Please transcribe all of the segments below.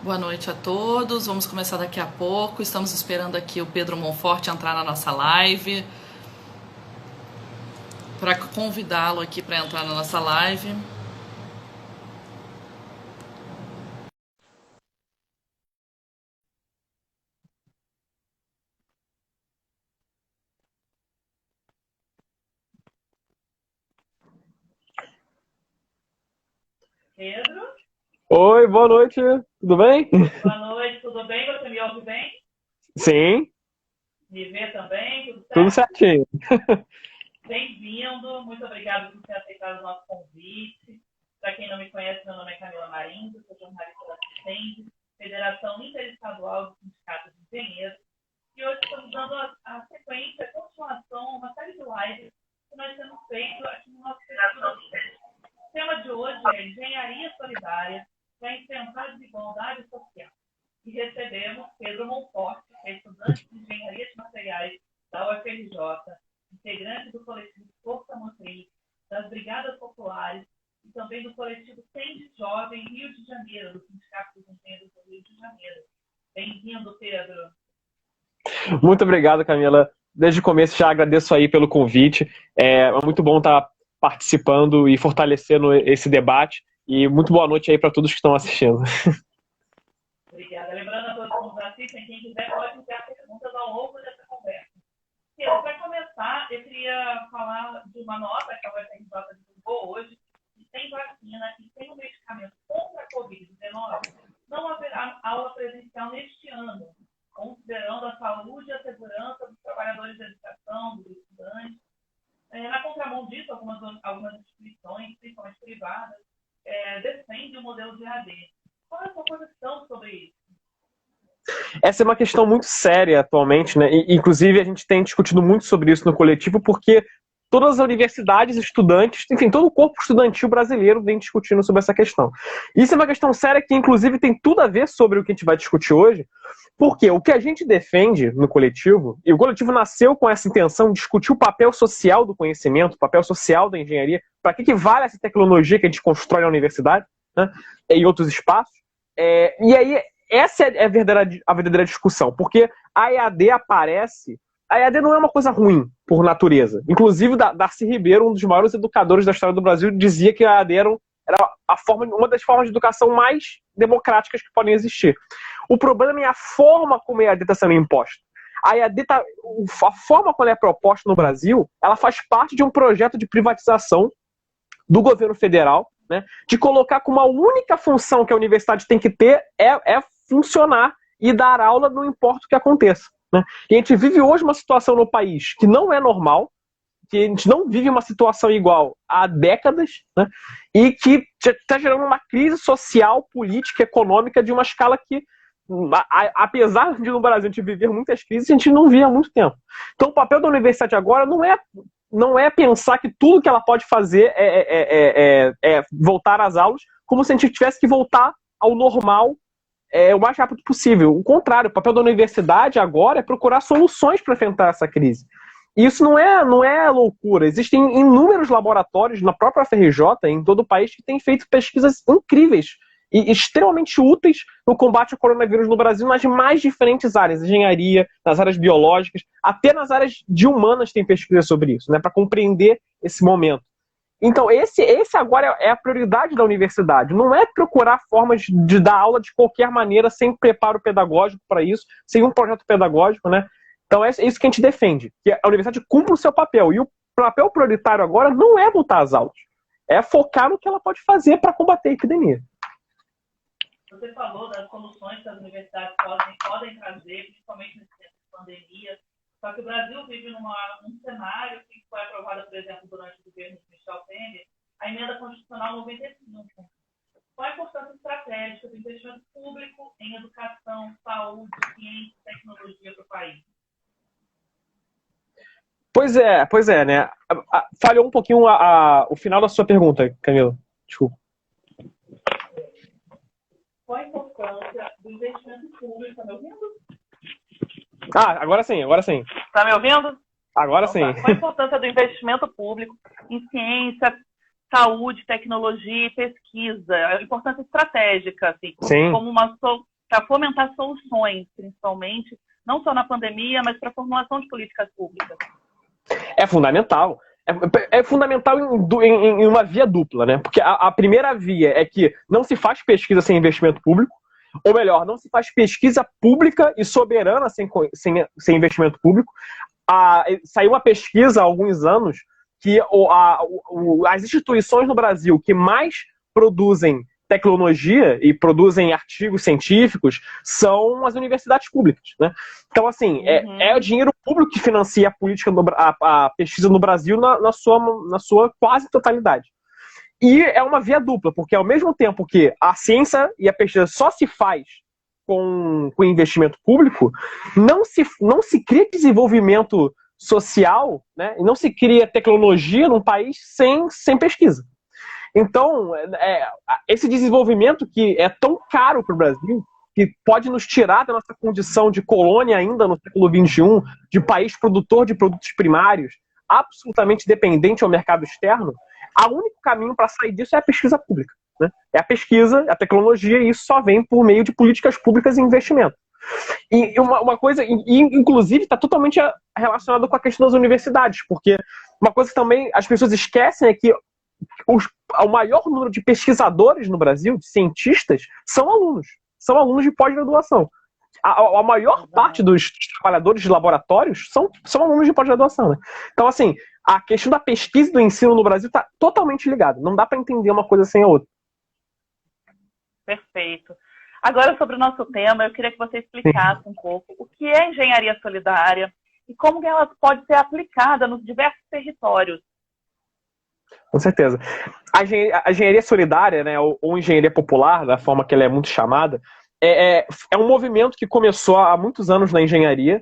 Boa noite a todos. Vamos começar daqui a pouco. Estamos esperando aqui o Pedro Monforte entrar na nossa live para convidá-lo aqui para entrar na nossa live. Pedro, Oi, boa noite, tudo bem? boa noite, tudo bem? Você me ouve bem? Sim, Me vê também? Tudo tudo certo? certinho. Bem-vindo, muito obrigado por ter aceitado o nosso convite. Para quem não me conhece, meu nome é Camila Marins, sou jornalista da CISEND, Federação Interestadual dos Sindicatos de Engenheiros, e hoje estamos dando a sequência, a continuação, uma série de lives que nós temos feito aqui no nosso festival. O tema de hoje é Engenharia Solidária para enfrentar a desigualdade social. E recebemos Pedro Monforte, que é estudante de Engenharia de Materiais da UFRJ, integrante do coletivo Força Motriz, das Brigadas Populares e também do coletivo Sende Jovem Rio de Janeiro, do Sindicato dos Engenheiros do Rio de Janeiro. Bem-vindo, Pedro. Muito obrigado, Camila. Desde o começo já agradeço aí pelo convite. É muito bom estar participando e fortalecendo esse debate. E muito boa noite aí para todos que estão assistindo. Obrigada. Lembrando a todos que nos assistem, quem quiser pode enviar perguntas ao longo dessa conversa. Pedro, para começar, eu queria falar de uma nota que a UFRJ divulgou hoje, que sem vacina e sem o medicamento contra a Covid-19, não haverá aula presencial neste ano, considerando a saúde e a segurança dos trabalhadores da educação, dos estudantes. Na contramão disso, algumas instituições, principalmente privadas, defendem o modelo de AD. Qual é a sua posição sobre isso? Essa é uma questão muito séria atualmente, né? Inclusive, a gente tem discutido muito sobre isso no coletivo, porque todas as universidades, estudantes, enfim, todo o corpo estudantil brasileiro vem discutindo sobre essa questão. Isso é uma questão séria que, inclusive, tem tudo a ver sobre o que a gente vai discutir hoje, porque o que a gente defende no coletivo, e o coletivo nasceu com essa intenção de discutir o papel social do conhecimento, o papel social da engenharia, para que vale essa tecnologia que a gente constrói na universidade, né, e em outros espaços. E aí, essa é a verdadeira discussão, porque a EAD aparece. A EAD não é uma coisa ruim, por natureza. Inclusive, Darcy Ribeiro, um dos maiores educadores da história do Brasil, dizia que a EAD era uma das formas de educação mais democráticas que podem existir. O problema é a forma como a EAD está sendo imposta. A forma como ela é proposta no Brasil, ela faz parte de um projeto de privatização do governo federal, né, de colocar como a única função que a universidade tem que ter é funcionar e dar aula, não importa o que aconteça. Né? E a gente vive hoje uma situação no país que não é normal, que a gente não vive uma situação igual há décadas, né? E que está gerando uma crise social, política, econômica de uma escala que, apesar de no Brasil a gente viver muitas crises, a gente não via há muito tempo. Então o papel da universidade agora não é pensar que tudo que ela pode fazer é voltar às aulas, como se a gente tivesse que voltar ao normal o mais rápido possível. O contrário, o papel da universidade agora é procurar soluções para enfrentar essa crise. E isso não é loucura. Existem inúmeros laboratórios na própria FRJ, em todo o país, que têm feito pesquisas incríveis e extremamente úteis no combate ao coronavírus no Brasil, nas mais diferentes áreas, engenharia, nas áreas biológicas, até nas áreas de humanas tem pesquisa sobre isso, né, para compreender esse momento. Então, esse agora é a prioridade da universidade. Não é procurar formas de dar aula de qualquer maneira, sem preparo pedagógico para isso, sem um projeto pedagógico, né? Então, é isso que a gente defende, que a universidade cumpra o seu papel. E o papel prioritário agora não é botar as aulas, é focar no que ela pode fazer para combater a epidemia. Você falou das soluções que as universidades podem trazer, principalmente nesse tempo de pandemia. Só que o Brasil vive num cenário que foi aprovado, por exemplo, durante o governo de Michel Temer, a emenda constitucional 95. Qual a importância estratégica do investimento público em educação, saúde, ciência e tecnologia para o país? Pois é, né? Falhou um pouquinho o final da sua pergunta, Camila. Desculpa. Qual a importância do investimento público? Está me ouvindo? Agora sim, agora sim. Está me ouvindo? Agora sim. Qual a importância do investimento público em ciência, saúde, tecnologia e pesquisa? A importância estratégica, assim, Sim. como uma para fomentar soluções, principalmente, não só na pandemia, mas para a formulação de políticas públicas? É fundamental. É fundamental em uma via dupla, né? Porque a primeira via é que não se faz pesquisa sem investimento público, ou melhor, não se faz pesquisa pública e soberana sem investimento público. Saiu uma pesquisa há alguns anos que as instituições no Brasil que mais produzem tecnologia e produzem artigos científicos são as universidades públicas, né? Então, assim, é o dinheiro público que financia a política, a pesquisa no Brasil na sua quase totalidade. E é uma via dupla, porque ao mesmo tempo que a ciência e a pesquisa só se faz com investimento público, não se cria desenvolvimento social, né? E não se cria tecnologia num país sem pesquisa. Então, esse desenvolvimento que é tão caro para o Brasil, que pode nos tirar da nossa condição de colônia ainda no século XXI, de país produtor de produtos primários, absolutamente dependente ao mercado externo, o único caminho para sair disso é a pesquisa pública, né? É a pesquisa, a tecnologia, e isso só vem por meio de políticas públicas e investimento. E uma coisa, inclusive, está totalmente relacionada com a questão das universidades, porque uma coisa que também as pessoas esquecem é que o maior número de pesquisadores no Brasil, de cientistas, são alunos de pós-graduação. A maior parte dos trabalhadores de laboratórios são alunos de pós-graduação, né? Então, assim, a questão da pesquisa e do ensino no Brasil está totalmente ligada. Não dá para entender uma coisa sem a outra. Perfeito. Agora, sobre o nosso tema, eu queria que você explicasse um pouco o que é engenharia solidária e como ela pode ser aplicada nos diversos territórios. Com certeza. A engenharia solidária, né, ou engenharia popular, da forma que ela é muito chamada, é um movimento que começou há muitos anos na engenharia,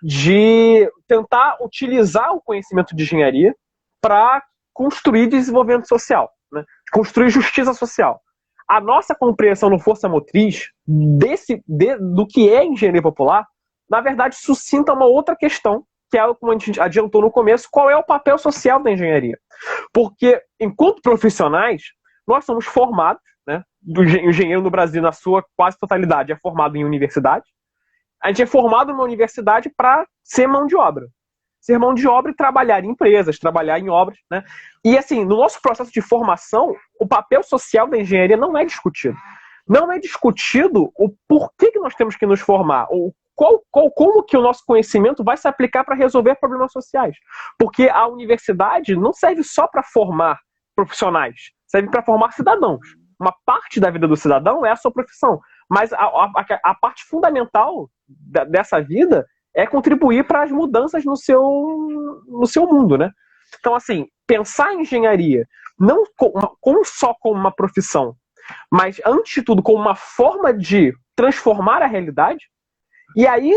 de tentar utilizar o conhecimento de engenharia para construir desenvolvimento social, né? Construir justiça social. A nossa compreensão no Força Motriz do que é engenharia popular, na verdade, suscita uma outra questão, que é, como a gente adiantou no começo, qual é o papel social da engenharia. Porque, enquanto profissionais, nós somos formados, né? O engenheiro no Brasil, na sua quase totalidade, é formado em universidade. A gente é formado numa universidade para ser mão de obra. Ser mão de obra e trabalhar em empresas, trabalhar em obras, né? E, assim, no nosso processo de formação, o papel social da engenharia não é discutido. Não é discutido o porquê que nós temos que nos formar, ou como que o nosso conhecimento vai se aplicar para resolver problemas sociais. Porque a universidade não serve só para formar profissionais, serve para formar cidadãos. Uma parte da vida do cidadão é a sua profissão. Mas a parte fundamental dessa vida é contribuir para as mudanças no seu mundo, né? Então, assim, pensar em engenharia não só como uma profissão, mas, antes de tudo, como uma forma de transformar a realidade. E aí,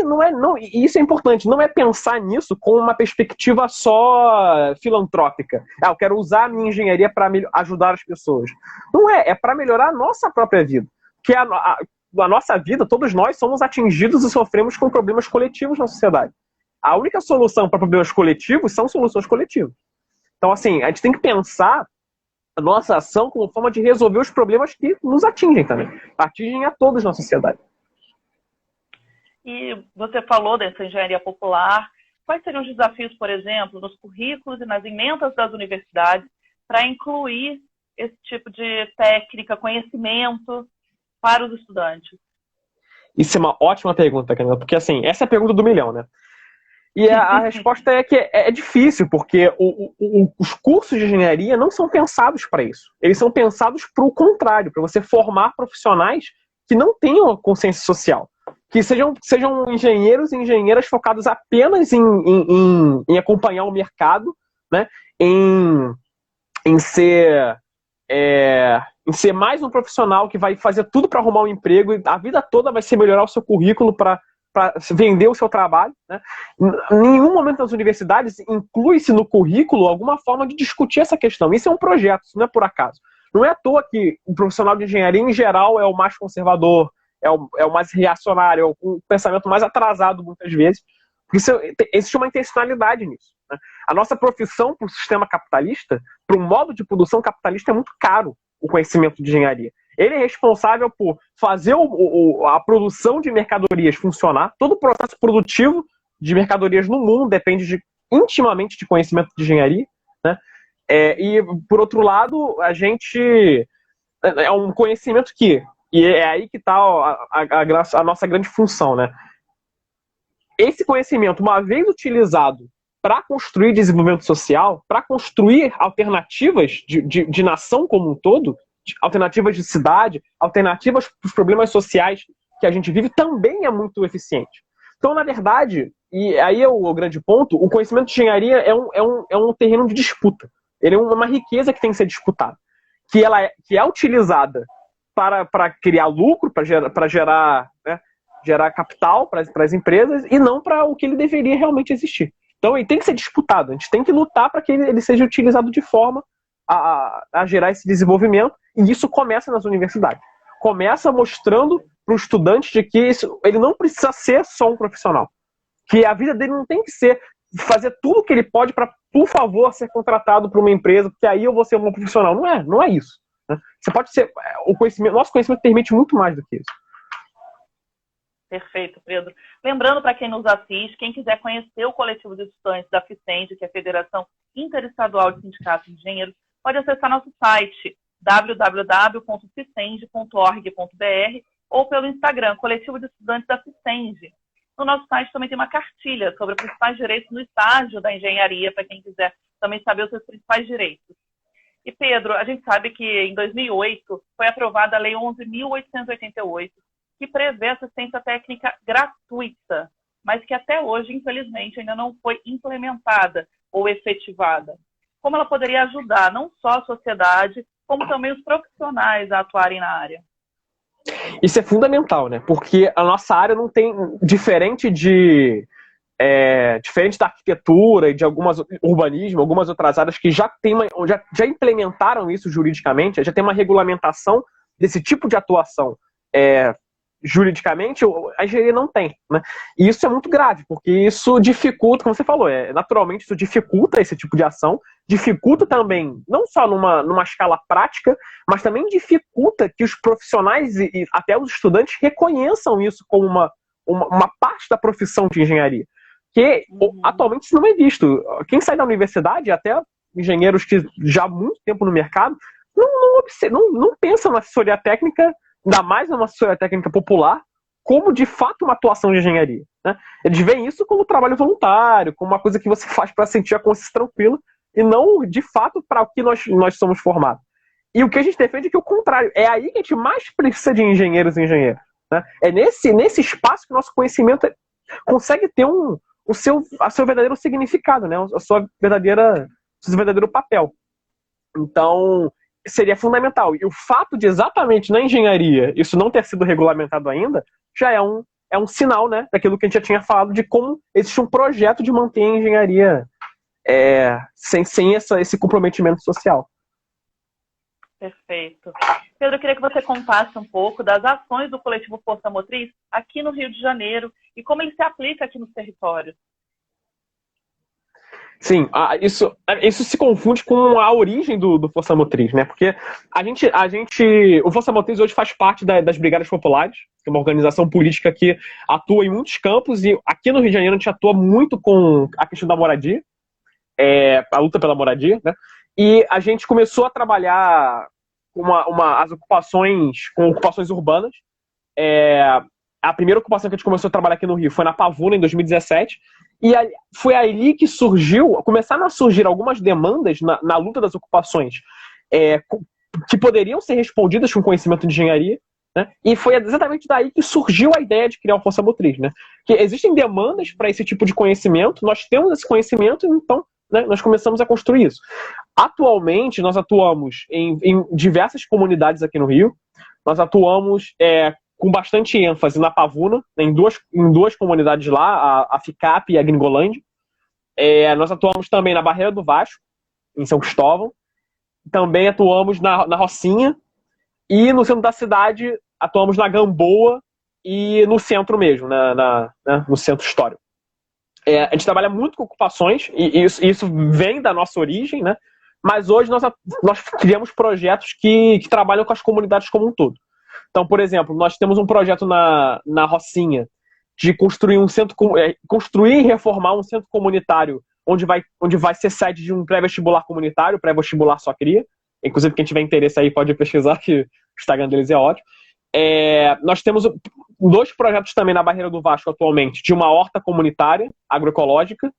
e isso é importante, não é pensar nisso com uma perspectiva só filantrópica. Eu quero usar a minha engenharia para ajudar as pessoas. Não é para melhorar a nossa própria vida. Porque a nossa vida, todos nós somos atingidos e sofremos com problemas coletivos na sociedade. A única solução para problemas coletivos são soluções coletivas. Então, assim, a gente tem que pensar a nossa ação como forma de resolver os problemas que nos atingem também. Atingem a todos na sociedade. E você falou dessa engenharia popular. Quais seriam os desafios, por exemplo, nos currículos e nas emendas das universidades para incluir esse tipo de técnica, conhecimento para os estudantes? Isso é uma ótima pergunta, Camila, porque, assim, essa é a pergunta do milhão, né? E a resposta é que é difícil, porque os cursos de engenharia não são pensados para isso. Eles são pensados para o contrário, para você formar profissionais que não tenham consciência social. Que sejam engenheiros e engenheiras focados apenas em acompanhar o mercado, né? Em ser mais um profissional que vai fazer tudo para arrumar um emprego e a vida toda vai ser melhorar o seu currículo para vender o seu trabalho, né? Em nenhum momento das universidades inclui-se no currículo alguma forma de discutir essa questão. Isso é um projeto, isso não é por acaso. Não é à toa que o profissional de engenharia, em geral, é o mais conservador, é o mais reacionário, é o pensamento mais atrasado, muitas vezes. Existe uma intencionalidade nisso, né? A nossa profissão para o sistema capitalista, para o modo de produção capitalista, é muito caro o conhecimento de engenharia. Ele é responsável por fazer a produção de mercadorias funcionar. Todo o processo produtivo de mercadorias no mundo depende intimamente de conhecimento de engenharia, né? E, por outro lado, a gente... É um conhecimento que... E é aí que está a nossa grande função, né? Esse conhecimento, uma vez utilizado para construir desenvolvimento social, para construir alternativas de nação como um todo, alternativas de cidade, alternativas para os problemas sociais que a gente vive, também é muito eficiente. Então, na verdade, e aí é o grande ponto, o conhecimento de engenharia é um terreno de disputa. Ele é uma riqueza que tem que ser disputada, que é utilizada para criar lucro, para gerar, né, gerar capital para as empresas e não para o que ele deveria realmente existir. Então ele tem que ser disputado, a gente tem que lutar para que ele seja utilizado de forma a gerar esse desenvolvimento, e isso começa nas universidades. Começa mostrando para o estudante de que ele não precisa ser só um profissional, que a vida dele não tem que ser fazer tudo o que ele pode para, por favor, ser contratado por uma empresa, porque aí eu vou ser um bom profissional. Não é isso, né? Você pode ser, nosso conhecimento permite muito mais do que isso. Perfeito, Pedro. Lembrando para quem nos assiste, quem quiser conhecer o coletivo de estudantes da FICEND, que é a Federação Interestadual de Sindicatos de Engenheiros, pode acessar nosso site www.ficend.org.br ou pelo Instagram, Coletivo de Estudantes da FICEND. No nosso site também tem uma cartilha sobre os principais direitos no estágio da engenharia, para quem quiser também saber os seus principais direitos. E, Pedro, a gente sabe que em 2008 foi aprovada a Lei 11.888, que prevê assistência técnica gratuita, mas que até hoje, infelizmente, ainda não foi implementada ou efetivada. Como ela poderia ajudar não só a sociedade, como também os profissionais a atuarem na área? Isso é fundamental, né? Porque a nossa área não tem, diferente da arquitetura e de urbanismo, algumas outras áreas que já implementaram isso juridicamente, já tem uma regulamentação desse tipo de atuação juridicamente, a engenharia não tem, né? E isso é muito grave, porque isso dificulta, como você falou, naturalmente isso dificulta esse tipo de ação, dificulta também, não só numa escala prática, mas também dificulta que os profissionais e até os estudantes reconheçam isso como uma parte da profissão de engenharia. Que atualmente isso não é visto. Quem sai da universidade, até engenheiros que já há muito tempo no mercado, não pensam na assessoria técnica, ainda mais numa assessoria técnica popular, como de fato uma atuação de engenharia, né? Eles veem isso como trabalho voluntário, como uma coisa que você faz para sentir a consciência tranquila, e não de fato para o que nós somos formados. E o que a gente defende é que o contrário, é aí que a gente mais precisa de engenheiros e engenheiras, né? É nesse espaço que o nosso conhecimento consegue ter o seu verdadeiro significado, né? O seu verdadeiro papel. Então, seria fundamental. E o fato de exatamente na engenharia isso não ter sido regulamentado ainda, já é um sinal, né, daquilo que a gente já tinha falado, de como existe um projeto de manter a engenharia sem esse comprometimento social. Perfeito. Pedro, eu queria que você contasse um pouco das ações do Coletivo Força Motriz aqui no Rio de Janeiro e como ele se aplica aqui nos territórios. Sim, isso se confunde com a origem do Força Motriz, né? Porque o Força Motriz hoje faz parte das Brigadas Populares, que é uma organização política que atua em muitos campos, e aqui no Rio de Janeiro a gente atua muito com a questão da moradia, a luta pela moradia, né? E a gente começou a trabalhar com ocupações urbanas. A primeira ocupação que a gente começou a trabalhar aqui no Rio foi na Pavuna, em 2017, e foi ali que começaram a surgir algumas demandas na luta das ocupações que poderiam ser respondidas com conhecimento de engenharia, né? E foi exatamente daí que surgiu a ideia de criar o Força Motriz, né? Que existem demandas para esse tipo de conhecimento, nós temos esse conhecimento, então, né, nós começamos a construir isso. Atualmente, nós atuamos em diversas comunidades aqui no Rio, nós atuamos com bastante ênfase na Pavuna, em duas comunidades lá, a FICAP e a Gringolândia. Nós atuamos também na Barreira do Vasco, em São Cristóvão. Também atuamos na Rocinha. E no centro da cidade, atuamos na Gamboa e no centro mesmo, no centro histórico. A gente trabalha muito com ocupações, e isso vem da nossa origem, né? mas hoje nós criamos projetos que trabalham com as comunidades como um todo. Então, por exemplo, nós temos um projeto na Rocinha de construir construir e reformar um centro comunitário onde vai ser sede de um pré-vestibular comunitário, pré-vestibular Só Cria. Inclusive, quem tiver interesse aí pode pesquisar, que o Instagram deles é ótimo. Nós temos 2 projetos também na Barreira do Vasco atualmente, de uma horta comunitária, agroecológica,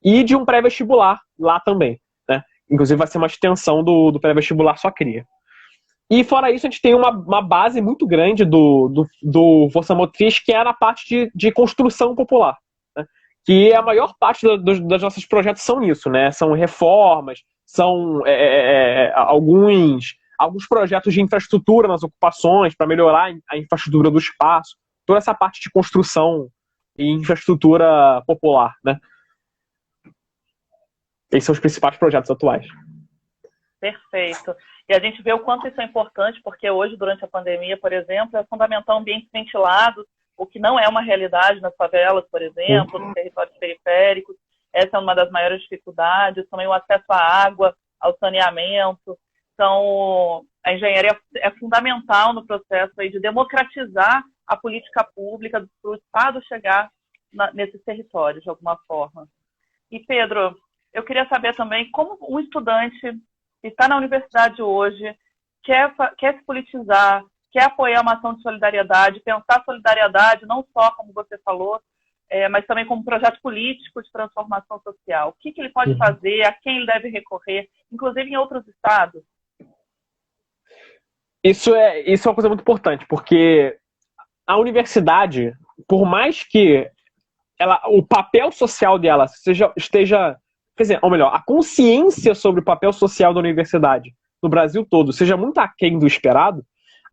e de um pré-vestibular lá também, né? Inclusive vai ser uma extensão do pré-vestibular Só Cria. E fora isso, a gente tem uma base muito grande do Força Motriz, que é na parte de construção popular, né? Que a maior parte dos nossos projetos são isso, né? São reformas, são alguns projetos de infraestrutura nas ocupações para melhorar a infraestrutura do espaço, toda essa parte de construção e infraestrutura popular, né? Esses são os principais projetos atuais. Perfeito. E a gente vê o quanto isso é importante, porque hoje, durante a pandemia, por exemplo, é fundamental ambientes ventilados, o que não é uma realidade nas favelas, por exemplo, nos territórios periféricos. Essa é uma das maiores dificuldades. Também o acesso à água, ao saneamento. Então, a engenharia é fundamental no processo aí de democratizar a política pública para o Estado chegar nesses territórios, de alguma forma. E, Pedro, eu queria saber também como um estudante que está na universidade hoje quer se politizar, quer apoiar uma ação de solidariedade, pensar solidariedade não só, como você falou, mas também como projeto político de transformação social. O que ele pode fazer, a quem ele deve recorrer, inclusive em outros estados? Isso é uma coisa muito importante, porque a universidade, por mais que o papel social dela esteja, quer dizer, ou melhor, a consciência sobre o papel social da universidade no Brasil todo seja muito aquém do esperado,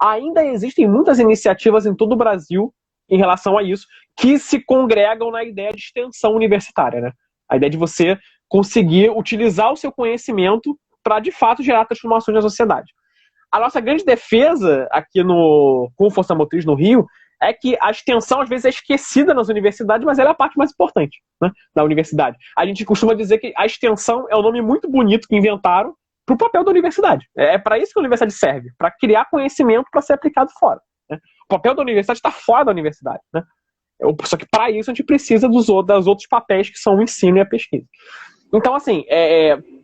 ainda existem muitas iniciativas em todo o Brasil em relação a isso, que se congregam na ideia de extensão universitária, né? A ideia de você conseguir utilizar o seu conhecimento para, de fato, gerar transformações na sociedade. A nossa grande defesa aqui com Força Motriz no Rio é que a extensão, às vezes, é esquecida nas universidades, mas ela é a parte mais importante, né, da universidade. A gente costuma dizer que a extensão é um nome muito bonito que inventaram para o papel da universidade. É para isso que a universidade serve, para criar conhecimento para ser aplicado fora, né? O papel da universidade está fora da universidade, né? Só que para isso a gente precisa dos outros papéis, que são o ensino e a pesquisa. Então, assim,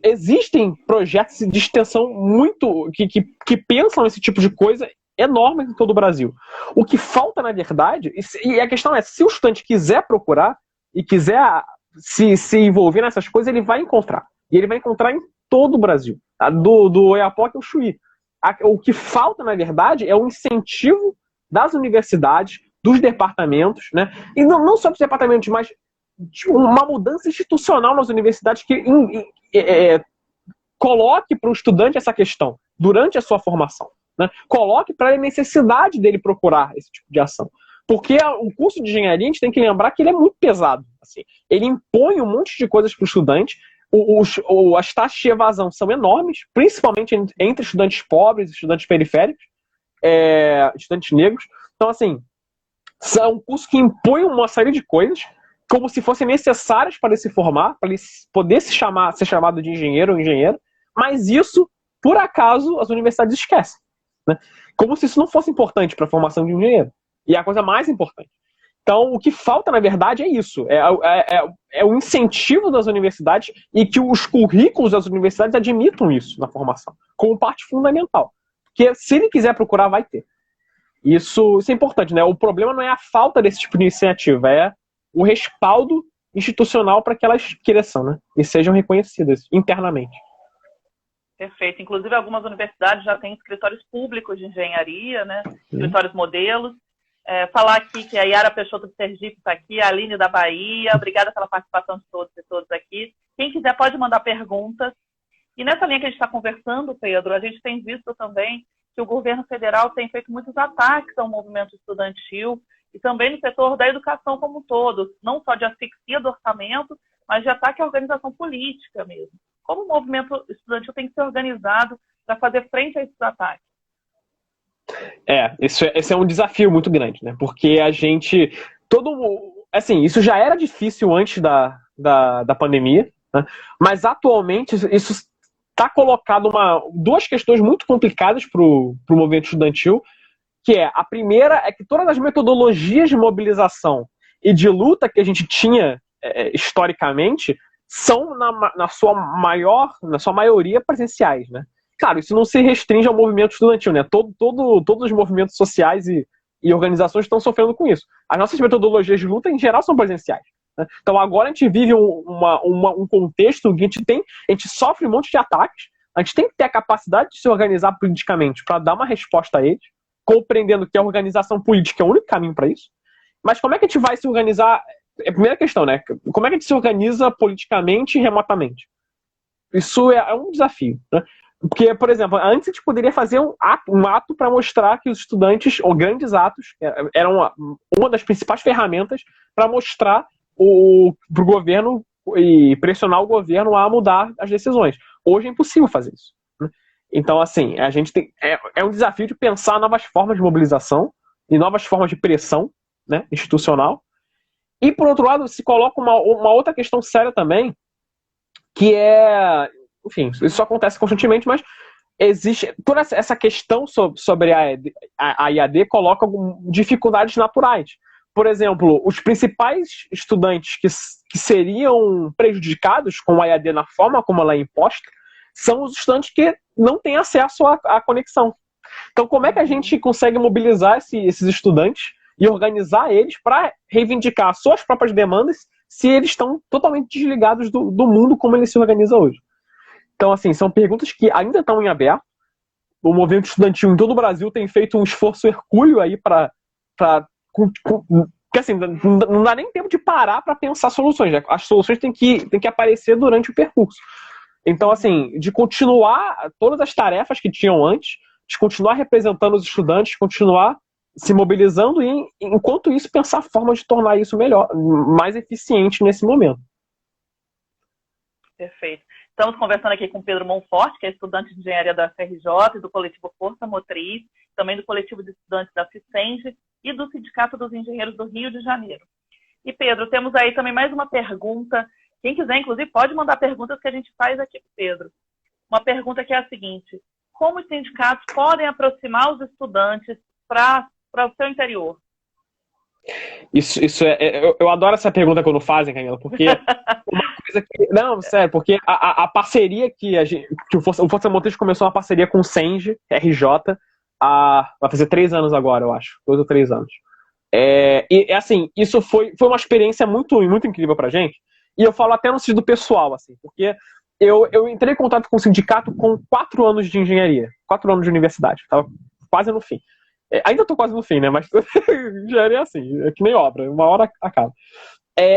existem projetos de extensão muito que pensam esse tipo de coisa enormes em todo o Brasil. O que falta, na verdade, e a questão é, se o estudante quiser procurar e quiser se envolver nessas coisas, ele vai encontrar. E ele vai encontrar em todo o Brasil, tá? Do Oiapoque ao Chuí. O que falta, na verdade, é o incentivo das universidades, dos departamentos, né? E não só dos departamentos, mas uma mudança institucional nas universidades que coloque para o estudante essa questão durante a sua formação, né? Coloque para a necessidade dele procurar esse tipo de ação. Porque o curso de engenharia, a gente tem que lembrar que ele é muito pesado. Assim. Ele impõe um monte de coisas para o estudante. As taxas de evasão são enormes, principalmente entre estudantes pobres, estudantes periféricos, estudantes negros. Então, assim, é um curso que impõe uma série de coisas como se fossem necessárias para ele se formar, para ele poder ser chamado de engenheiro ou engenheira, mas isso, por acaso, as universidades esquecem, né? Como se isso não fosse importante para a formação de um engenheiro. E é a coisa mais importante. Então, o que falta, na verdade, é isso. É o incentivo das universidades e que os currículos das universidades admitam isso na formação, como parte fundamental. Porque se ele quiser procurar, vai ter. Isso é importante, né? O problema não é a falta desse tipo de iniciativa, é o respaldo institucional para que elas cresçam, né? E sejam reconhecidas internamente. Perfeito. Inclusive, algumas universidades já têm escritórios públicos de engenharia, né? Escritórios modelos. Falar aqui que a Yara Peixoto de Sergipe está aqui, a Aline da Bahia. Obrigada pela participação de todos e todas aqui. Quem quiser pode mandar perguntas. E nessa linha que a gente está conversando, Pedro, a gente tem visto também que o governo federal tem feito muitos ataques ao movimento estudantil e também no setor da educação como um todo, não só de asfixia do orçamento, mas de ataque à organização política mesmo. Como o movimento estudantil tem que ser organizado para fazer frente a esses ataques? Esse é um desafio muito grande, né? Porque a gente... Assim, isso já era difícil antes da pandemia, né? Mas atualmente isso tá colocado duas questões muito complicadas para o movimento estudantil, que a primeira é que todas as metodologias de mobilização e de luta que a gente tinha historicamente são, na sua maioria, presenciais, né? Claro, isso não se restringe ao movimento estudantil, né? Todos os movimentos sociais e organizações estão sofrendo com isso. As nossas metodologias de luta, em geral, são presenciais, né? Então, agora a gente vive um contexto em que a gente sofre um monte de ataques, a gente tem que ter a capacidade de se organizar politicamente para dar uma resposta a eles, compreendendo que a organização política é o único caminho para isso. Mas como é que a gente vai se organizar? É a primeira questão, né? Como é que a gente se organiza politicamente e remotamente? Isso é um desafio, né? Porque, por exemplo, antes a gente poderia fazer um ato para mostrar que os estudantes, ou grandes atos, eram uma das principais ferramentas para mostrar para o governo e pressionar o governo a mudar as decisões. Hoje é impossível fazer isso, né? Então, assim, a gente é um desafio de pensar novas formas de mobilização e novas formas de pressão, né, institucional. E, por outro lado, se coloca uma outra questão séria também, que enfim, isso acontece constantemente, mas existe toda essa questão sobre a IAD coloca dificuldades naturais. Por exemplo, os principais estudantes que seriam prejudicados com a IAD na forma como ela é imposta são os estudantes que não têm acesso à conexão. Então, como é que a gente consegue mobilizar esses estudantes e organizar eles para reivindicar suas próprias demandas se eles estão totalmente desligados do mundo como ele se organiza hoje? Então, assim, são perguntas que ainda estão em aberto. O movimento estudantil em todo o Brasil tem feito um esforço hercúleo aí porque, assim, não dá nem tempo de parar para pensar soluções, né? As soluções têm que aparecer durante o percurso. Então, assim, de continuar todas as tarefas que tinham antes, de continuar representando os estudantes, continuar se mobilizando e, enquanto isso, pensar formas de tornar isso melhor, mais eficiente nesse momento. Perfeito. Estamos conversando aqui com Pedro Monforte, que é estudante de engenharia da FRJ e do coletivo Força Motriz, também do coletivo de estudantes da FICENGE e do Sindicato dos Engenheiros do Rio de Janeiro. E, Pedro, temos aí também mais uma pergunta. Quem quiser, inclusive, pode mandar perguntas que a gente faz aqui para o Pedro. Uma pergunta que é a seguinte: como os sindicatos podem aproximar os estudantes para o seu interior? Eu adoro essa pergunta quando fazem, Camila, porque uma coisa que... Não, sério, porque a parceria que o Força Motriz começou uma parceria com o SENGE, RJ, vai fazer 3 anos agora, eu acho. 2 ou 3 anos. Assim, isso foi uma experiência muito, muito incrível pra gente. E eu falo até no sentido pessoal, assim, porque eu entrei em contato com o sindicato com 4 anos de engenharia, 4 anos de universidade. Tava quase no fim. Ainda estou quase no fim, né? Mas engenharia é assim, é que nem obra, uma hora acaba.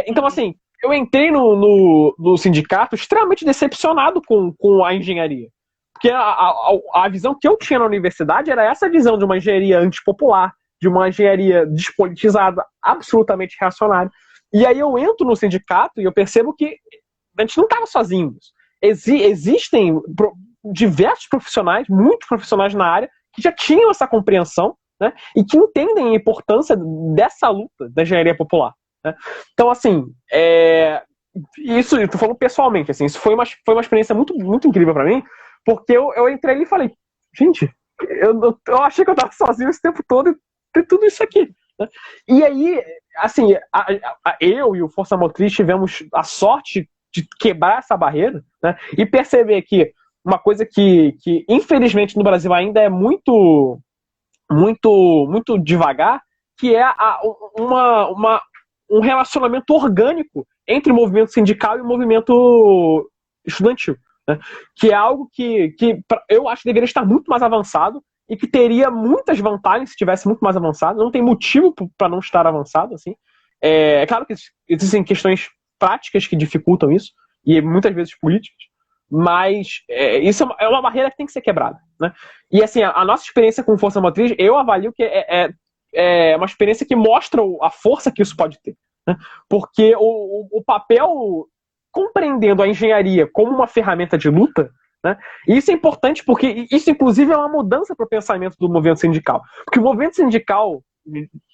Então, assim, eu entrei no sindicato extremamente decepcionado com a engenharia. Porque a visão que eu tinha na universidade era essa visão de uma engenharia antipopular, de uma engenharia despolitizada, absolutamente reacionária. E aí eu entro no sindicato e eu percebo que a gente não estava sozinho. Existem diversos profissionais, muitos profissionais na área, que já tinham essa compreensão, né, e que entendem a importância dessa luta da engenharia popular, né? Então, assim, isso eu tô falando pessoalmente, assim, isso foi uma experiência muito, muito incrível para mim, porque eu entrei ali e falei, gente, eu achei que eu estava sozinho esse tempo todo e tem tudo isso aqui, né? E aí, assim, eu e o Força Motriz tivemos a sorte de quebrar essa barreira, né, e perceber que uma coisa que infelizmente no Brasil ainda é muito, muito, muito devagar, que é um relacionamento orgânico entre o movimento sindical e o movimento estudantil, né? Que é algo que eu acho que deveria estar muito mais avançado e que teria muitas vantagens se estivesse muito mais avançado. Não tem motivo para não estar avançado, assim. É claro que existem questões práticas que dificultam isso, e muitas vezes políticas, mas isso é uma barreira que tem que ser quebrada, né? E assim, a nossa experiência com Força Motriz, eu avalio que é uma experiência que mostra a força que isso pode ter, né? Porque o papel, compreendendo a engenharia como uma ferramenta de luta, né? E isso é importante porque isso inclusive é uma mudança para o pensamento do movimento sindical. Porque o movimento sindical,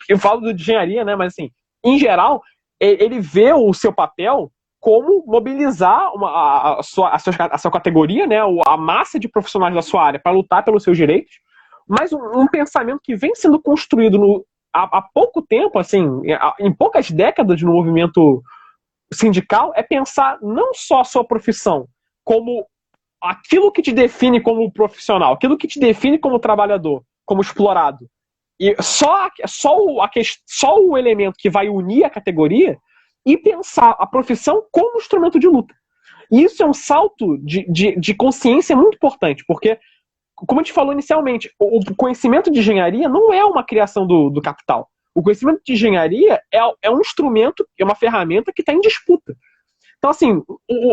eu falo de engenharia, né? Mas assim, em geral, ele vê o seu papel como mobilizar a sua categoria, né, a massa de profissionais da sua área para lutar pelos seus direitos, mas um pensamento que vem sendo construído há pouco tempo, assim, em poucas décadas no movimento sindical, é pensar não só a sua profissão como aquilo que te define como profissional, aquilo que te define como trabalhador, como explorado, e só o elemento que vai unir a categoria, e pensar a profissão como instrumento de luta. E isso é um salto de consciência muito importante, porque, como a gente falou inicialmente, o conhecimento de engenharia não é uma criação do capital. O conhecimento de engenharia é um instrumento, é uma ferramenta que está em disputa. Então, assim,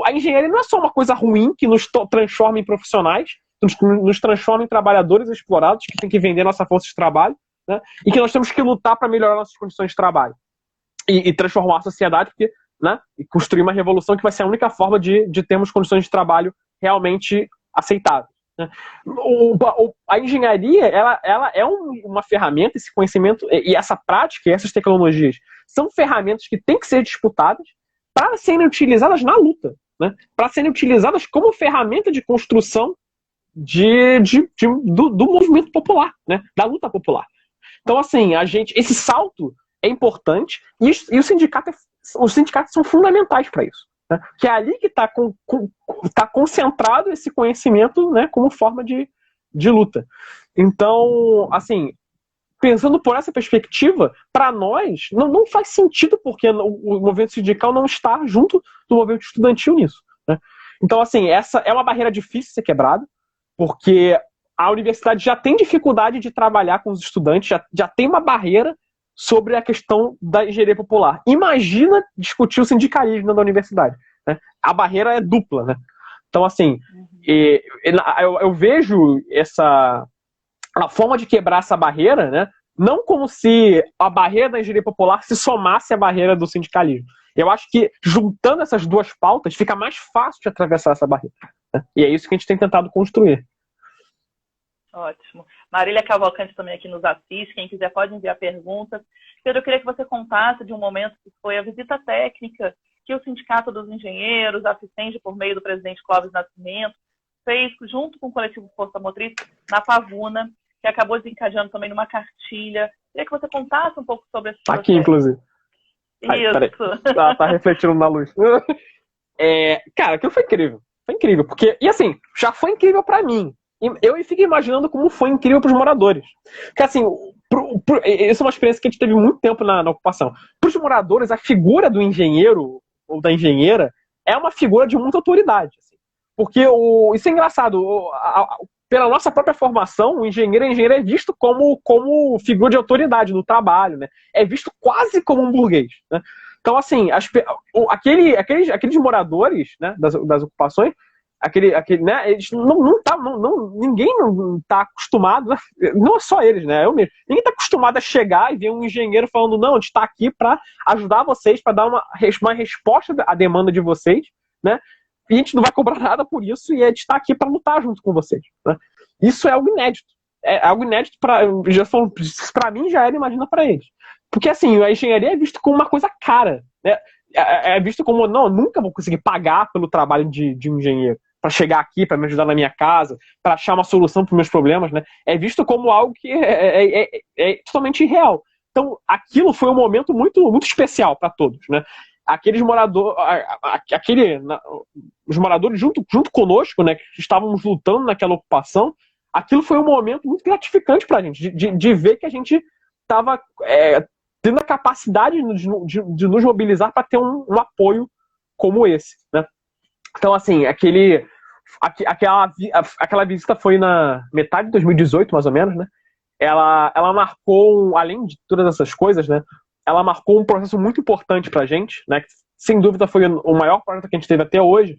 a engenharia não é só uma coisa ruim que nos transforma em profissionais, nos transforma em trabalhadores explorados que tem que vender nossa força de trabalho, né, e que nós temos que lutar para melhorar nossas condições de trabalho. E transformar a sociedade, porque, né, e construir uma revolução que vai ser a única forma de termos condições de trabalho realmente aceitáveis. Né? A engenharia, ela é uma ferramenta, esse conhecimento e essa prática e essas tecnologias são ferramentas que têm que ser disputadas para serem utilizadas na luta, né? Para serem utilizadas como ferramenta de construção do movimento popular, né? Da luta popular. Então, assim, esse salto é importante e os sindicatos são fundamentais para isso. Né? Que é ali que está concentrado esse conhecimento, né, como forma de luta. Então, assim, pensando por essa perspectiva, para nós, não faz sentido porque o movimento sindical não está junto do movimento estudantil nisso. Né? Então, assim, essa é uma barreira difícil de ser quebrada, porque a universidade já tem dificuldade de trabalhar com os estudantes, já tem uma barreira sobre a questão da engenharia popular. Imagina discutir o sindicalismo na universidade. Né? A barreira é dupla. Né? Então, assim, eu vejo a forma de quebrar essa barreira, né, não como se a barreira da engenharia popular se somasse à barreira do sindicalismo. Eu acho que, juntando essas duas pautas, fica mais fácil de atravessar essa barreira. Né? E é isso que a gente tem tentado construir. Ótimo. Marília Cavalcante também aqui nos assiste. Quem quiser pode enviar perguntas. Pedro, eu queria que você contasse de um momento que foi a visita técnica que o Sindicato dos Engenheiros, a Assistente, por meio do presidente Clóvis Nascimento, fez junto com o coletivo Força Motriz na Pavuna, que acabou desencadeando também numa cartilha. Queria que você contasse um pouco sobre esse processo. Aqui, inclusive. Isso. Tá refletindo na luz. Cara, aquilo foi incrível. Foi incrível. Porque, e assim, já foi incrível pra mim. Eu fico imaginando como foi incrível pros moradores. Porque, assim, isso é uma experiência que a gente teve muito tempo na ocupação. Pros moradores, a figura do engenheiro ou da engenheira é uma figura de muita autoridade. Assim. Porque isso é engraçado. Pela nossa própria formação, o engenheiro e a engenheira é visto como figura de autoridade no trabalho, né? É visto quase como um burguês, né? Então, assim, aqueles moradores, né, das ocupações, né, eles ninguém não está acostumado, não é só eles, né? Eu mesmo. Ninguém está acostumado a chegar e ver um engenheiro falando, não, a gente está aqui para ajudar vocês, para dar uma resposta à demanda de vocês, né? E a gente não vai cobrar nada por isso e a gente está aqui para lutar junto com vocês. Né? Isso é algo inédito. É algo inédito para mim, já era, imagina para eles. Porque assim, a engenharia é vista como uma coisa cara. Né? É visto como, não, nunca vou conseguir pagar pelo trabalho de um engenheiro para chegar aqui, para me ajudar na minha casa, para achar uma solução para os meus problemas. Né? É visto como algo que é totalmente irreal. Então, aquilo foi um momento muito, muito especial para todos. Né? Aqueles moradores, os moradores junto conosco, né, que estávamos lutando naquela ocupação, aquilo foi um momento muito gratificante para a gente, de ver que a gente estava tendo a capacidade de nos mobilizar para ter um apoio como esse. Né? Então, assim, aquela visita foi na metade de 2018, mais ou menos, né? Ela marcou, além de todas essas coisas, né? Ela marcou um processo muito importante pra gente, né? Que, sem dúvida foi o maior projeto que a gente teve até hoje,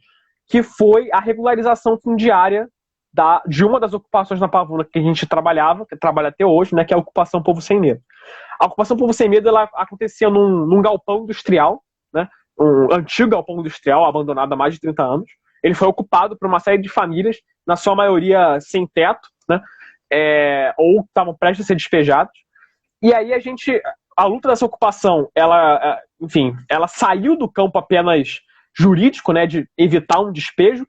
que foi a regularização fundiária de uma das ocupações na Pavuna que a gente trabalha até hoje, né? Que é a ocupação Povo Sem Medo. A ocupação Povo Sem Medo, ela acontecia num galpão industrial, né? Um antigo galpão industrial, abandonado há mais de 30 anos. Ele foi ocupado por uma série de famílias, na sua maioria sem teto, né? Ou estavam prestes a ser despejados. E aí a luta dessa ocupação, ela saiu do campo apenas jurídico, né, de evitar um despejo,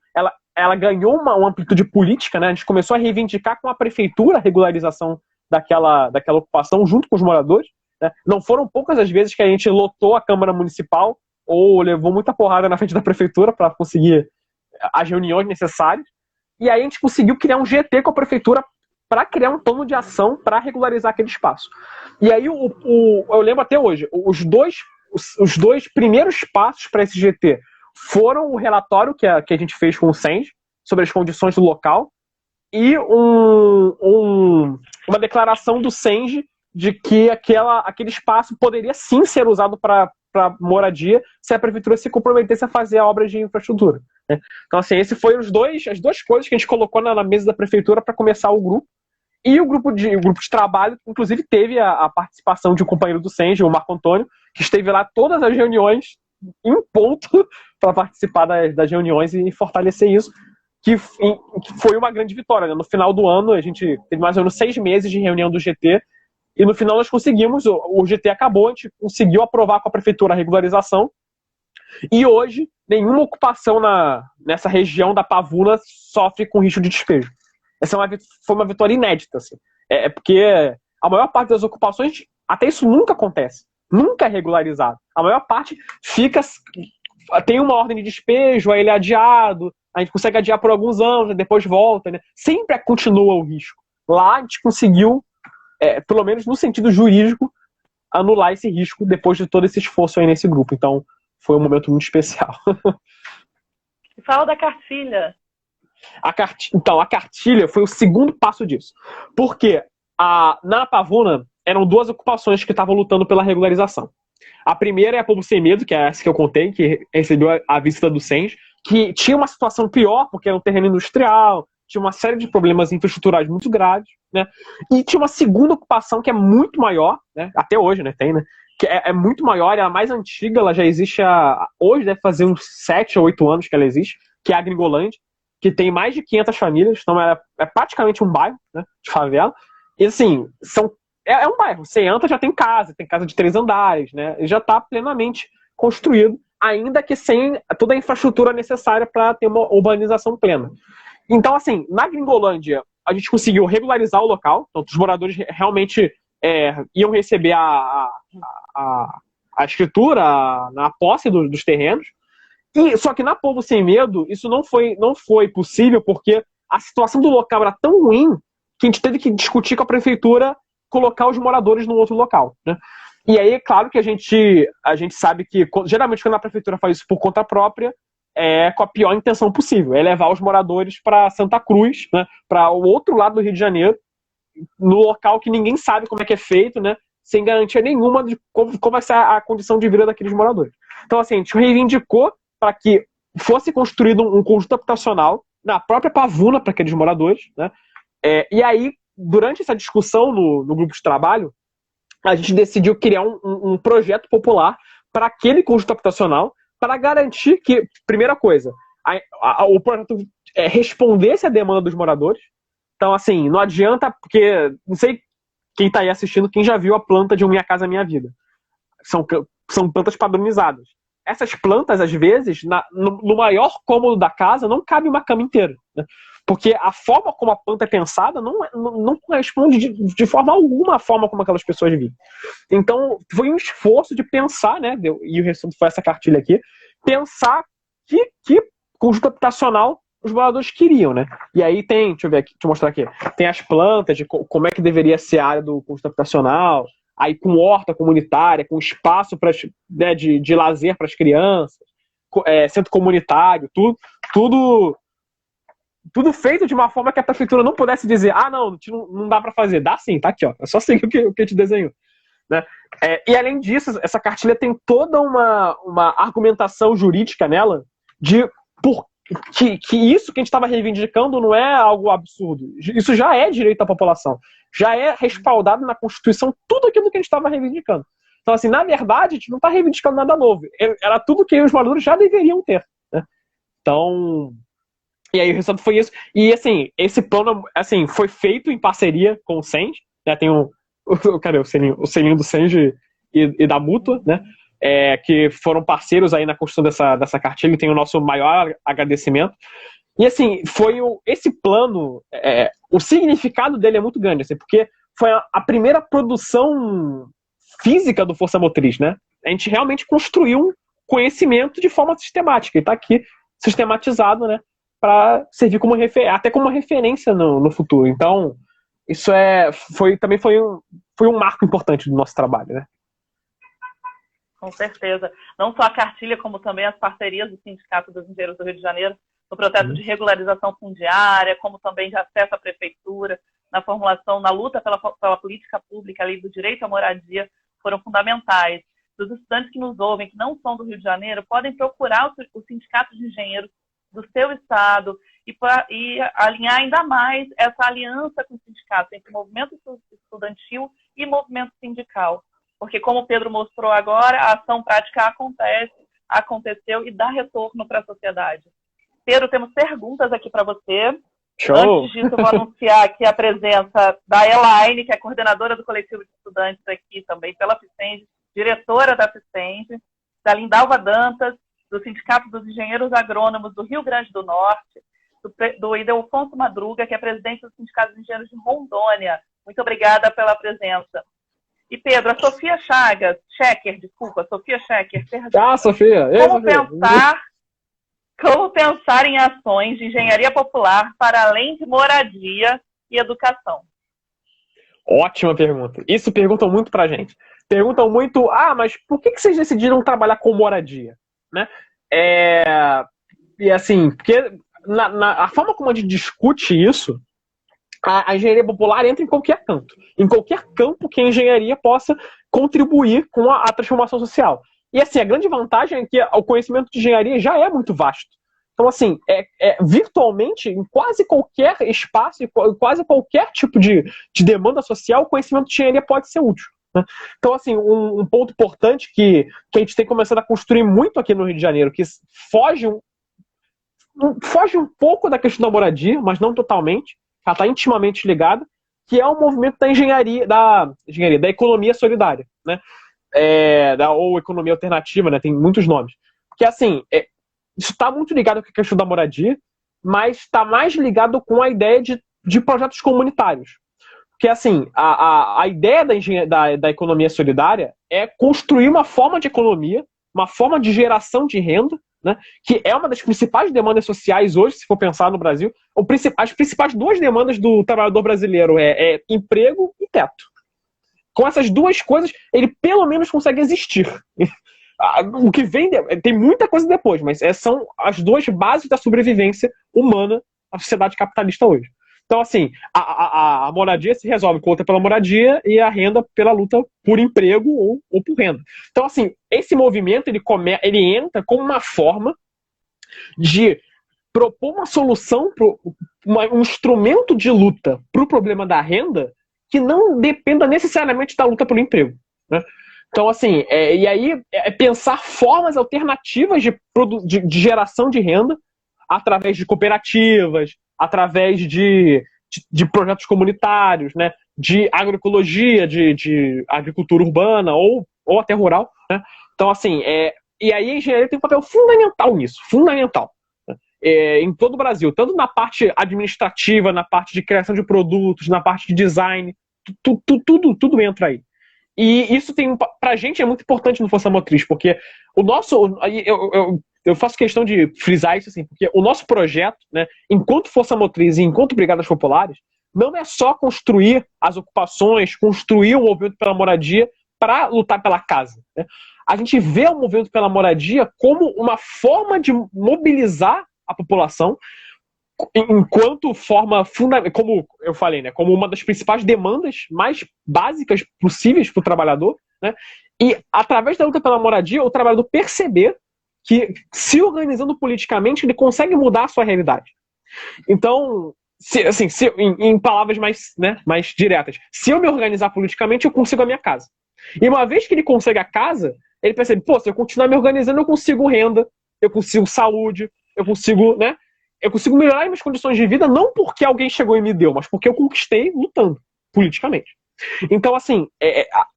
ela ganhou uma amplitude política, né, a gente começou a reivindicar com a prefeitura a regularização daquela ocupação junto com os moradores, né. Não foram poucas as vezes que a gente lotou a Câmara Municipal ou levou muita porrada na frente da prefeitura para conseguir as reuniões necessárias, e aí a gente conseguiu criar um GT com a prefeitura para criar um plano de ação para regularizar aquele espaço. E aí eu lembro até hoje, os dois primeiros passos para esse GT foram o relatório que a gente fez com o SENS sobre as condições do local e uma declaração do SENS de que aquele espaço poderia sim ser usado para moradia se a prefeitura se comprometesse a fazer a obra de infraestrutura, né? Então, assim, esse foi as duas coisas que a gente colocou na mesa da prefeitura para começar o grupo. E o grupo de trabalho, inclusive, teve a participação de um companheiro do SENS, o Marco Antônio, que esteve lá todas as reuniões em ponto para participar das reuniões e fortalecer isso, que foi uma grande vitória, né? No final do ano, a gente teve mais ou menos 6 meses de reunião do GT, e no final nós conseguimos, o GT acabou, a gente conseguiu aprovar com a prefeitura a regularização, e hoje nenhuma ocupação nessa região da Pavuna sofre com risco de despejo. Essa foi uma vitória inédita, assim. Porque a maior parte das ocupações, até isso nunca acontece. Nunca é regularizado. A maior parte tem uma ordem de despejo, aí ele é adiado, a gente consegue adiar por alguns anos, depois volta, né? Sempre continua o risco. Lá a gente conseguiu, pelo menos no sentido jurídico, anular esse risco depois de todo esse esforço aí nesse grupo. Então, foi um momento muito especial. Fala da cartilha. Então, a cartilha foi o segundo passo disso. Porque na Pavuna eram 2 ocupações que estavam lutando pela regularização. A primeira é a Povo Sem Medo, que é essa que eu contei, que recebeu a visita do SENS, que tinha uma situação pior, porque era um terreno industrial, tinha uma série de problemas infraestruturais muito graves, né? E tinha uma segunda ocupação que é muito maior, né? Até hoje, né? Tem, né? Que é muito maior, é a mais antiga, ela já existe hoje, deve fazer uns 7 ou 8 anos que ela existe, que é a Gringolândia, que tem mais de 500 famílias, então é praticamente um bairro, né, de favela. E assim, é um bairro. Você entra, já tem casa de 3 andares, né? E já está plenamente construído, ainda que sem toda a infraestrutura necessária para ter uma urbanização plena. Então, assim, na Gringolândia, a gente conseguiu regularizar o local, então os moradores realmente iam receber a escritura, a posse dos terrenos. Só que na Povo Sem Medo, isso não foi possível, porque a situação do local era tão ruim que a gente teve que discutir com a prefeitura colocar os moradores num outro local, né? E aí, é claro que a gente sabe que, geralmente, quando a prefeitura faz isso por conta própria, é com a pior intenção possível, é levar os moradores para Santa Cruz, né, para o outro lado do Rio de Janeiro, no local que ninguém sabe como é que é feito, né, sem garantia nenhuma de como vai ser a condição de vida daqueles moradores. Então, assim, a gente reivindicou para que fosse construído um conjunto habitacional na própria Pavuna para aqueles moradores, né? E aí, durante essa discussão no grupo de trabalho, a gente decidiu criar um projeto popular para aquele conjunto habitacional para garantir que, primeira coisa, o projeto respondesse à demanda dos moradores. Então, assim, não adianta, porque não sei quem está aí assistindo, quem já viu a planta de um Minha Casa Minha Vida. São plantas padronizadas. Essas plantas, às vezes, no maior cômodo da casa, não cabe uma cama inteira, né? Porque a forma como a planta é pensada não corresponde de forma alguma à forma como aquelas pessoas vivem. Então, foi um esforço de pensar, né? E o resultado foi essa cartilha aqui, pensar que conjunto habitacional os moradores queriam, né? E aí tem, deixa eu ver aqui, deixa eu mostrar aqui, tem as plantas de como é que deveria ser a área do conjunto habitacional, aí com horta comunitária, com espaço né, de lazer para as crianças, centro comunitário, tudo feito de uma forma que a prefeitura não pudesse dizer, não dá para fazer. Dá sim, tá aqui, ó. É só seguir o que a gente desenhou, né? E além disso, essa cartilha tem toda uma argumentação jurídica nela de que isso que a gente estava reivindicando não é algo absurdo. Isso já é direito da população. Já é respaldado na Constituição tudo aquilo que a gente estava reivindicando. Então, assim, na verdade, a gente não está reivindicando nada novo. Era tudo que os moradores já deveriam ter, né? Então, e aí o resultado foi isso. E, assim, esse plano, assim, foi feito em parceria com o SENS, né? Tem cadê o selinho do SENS e da Mútua, né? que foram parceiros aí na construção dessa cartilha, e tem o nosso maior agradecimento. E assim, esse plano, o significado dele é muito grande, assim, porque foi a primeira produção física do Força Motriz, né? A gente realmente construiu um conhecimento de forma sistemática, e está aqui sistematizado, né, para servir até como uma referência no futuro. Então, isso também foi um marco importante do nosso trabalho, né? Com certeza. Não só a cartilha, como também as parcerias do Sindicato dos Engenheiros do Rio de Janeiro no processo de regularização fundiária, como também de acesso à prefeitura, na formulação, na luta pela política pública ali do direito à moradia, foram fundamentais. Dos estudantes que nos ouvem, que não são do Rio de Janeiro, podem procurar o Sindicato de Engenheiros do seu estado e alinhar ainda mais essa aliança com o sindicato, entre movimento estudantil e movimento sindical. Porque, como o Pedro mostrou agora, a ação prática aconteceu e dá retorno para a sociedade. Pedro, temos perguntas aqui para você. Show. Antes disso, eu vou anunciar aqui a presença da Elaine, que é coordenadora do coletivo de estudantes aqui também pela FICENG, diretora da FICENG, da Lindalva Dantas, do Sindicato dos Engenheiros Agrônomos do Rio Grande do Norte, do Idelfonso Madruga, que é presidente do Sindicato dos Engenheiros de Rondônia. Muito obrigada pela presença. E, Pedro, a Sofia Schecker, perdão. Ah, Sofia! Como pensar em ações de engenharia popular para além de moradia e educação? Ótima pergunta. Isso perguntam muito pra gente. Perguntam muito, mas por que vocês decidiram trabalhar com moradia? Né? E assim, porque a forma como a gente discute isso, a engenharia popular entra em qualquer canto. Em qualquer campo que a engenharia possa contribuir com a transformação social. E assim, a grande vantagem é que o conhecimento de engenharia já é muito vasto. Então, assim, virtualmente, em quase qualquer espaço, em quase qualquer tipo de demanda social, o conhecimento de engenharia pode ser útil. Né? Então, assim, um ponto importante que a gente tem começado a construir muito aqui no Rio de Janeiro, que foge um pouco da questão da moradia, mas não totalmente, ela está intimamente ligada, que é o movimento da engenharia, da economia solidária, né? Ou economia alternativa, né? Tem muitos nomes. Porque, assim, isso está muito ligado com a questão da moradia, mas está mais ligado com a ideia de projetos comunitários. Porque, assim, a ideia da economia solidária é construir uma forma de economia, uma forma de geração de renda, né, que é uma das principais demandas sociais hoje, se for pensar no Brasil. As principais duas demandas do trabalhador brasileiro é emprego e teto. Com essas duas coisas, ele pelo menos consegue existir. O que vem, tem muita coisa depois, mas são as duas bases da sobrevivência humana na sociedade capitalista hoje. Então, assim, a moradia se resolve com a luta pela moradia e a renda pela luta por emprego ou por renda. Então, assim, esse movimento ele entra como uma forma de propor uma solução, um instrumento de luta para o problema da renda que não dependa necessariamente da luta pelo emprego, né? Então, assim, e aí pensar formas alternativas de geração de renda através de cooperativas, através de projetos comunitários, né, de agroecologia, de agricultura urbana ou até rural, né? Então, assim, e aí a engenharia tem um papel fundamental nisso, fundamental, né? Em todo o Brasil, tanto na parte administrativa, na parte de criação de produtos, na parte de design, tudo entra aí. E isso pra gente é muito importante no Força Motriz, porque eu faço questão de frisar isso assim, porque o nosso projeto, né, enquanto Força Motriz e enquanto Brigadas Populares, não é só construir as ocupações, construir o movimento pela moradia para lutar pela casa, né? A gente vê o movimento pela moradia como uma forma de mobilizar a população enquanto forma fundamental, como eu falei, né, como uma das principais demandas mais básicas possíveis para o trabalhador, né? E através da luta pela moradia, o trabalhador perceber que, se organizando politicamente, ele consegue mudar a sua realidade. Então, em palavras mais diretas, se eu me organizar politicamente, eu consigo a minha casa. E uma vez que ele consegue a casa, ele percebe, se eu continuar me organizando, eu consigo renda, eu consigo saúde, eu consigo melhorar minhas condições de vida, não porque alguém chegou e me deu, mas porque eu conquistei lutando politicamente. Então, assim,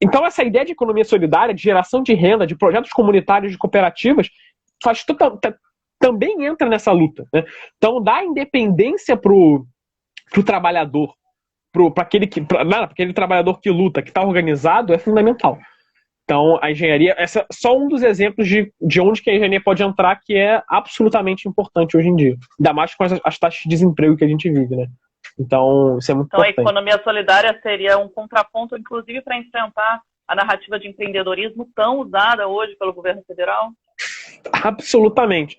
então essa ideia de economia solidária, de geração de renda, de projetos comunitários, de cooperativas, também entra nessa luta, né? Então, dar independência pro trabalhador, para aquele trabalhador que luta, que está organizado, é fundamental. Então, a engenharia, essa é só um dos exemplos de onde que a engenharia pode entrar, que é absolutamente importante hoje em dia. Ainda mais com as taxas de desemprego que a gente vive, né? Então, isso é muito importante. Então, a economia solidária seria um contraponto, inclusive, para enfrentar a narrativa de empreendedorismo tão usada hoje pelo governo federal? Absolutamente.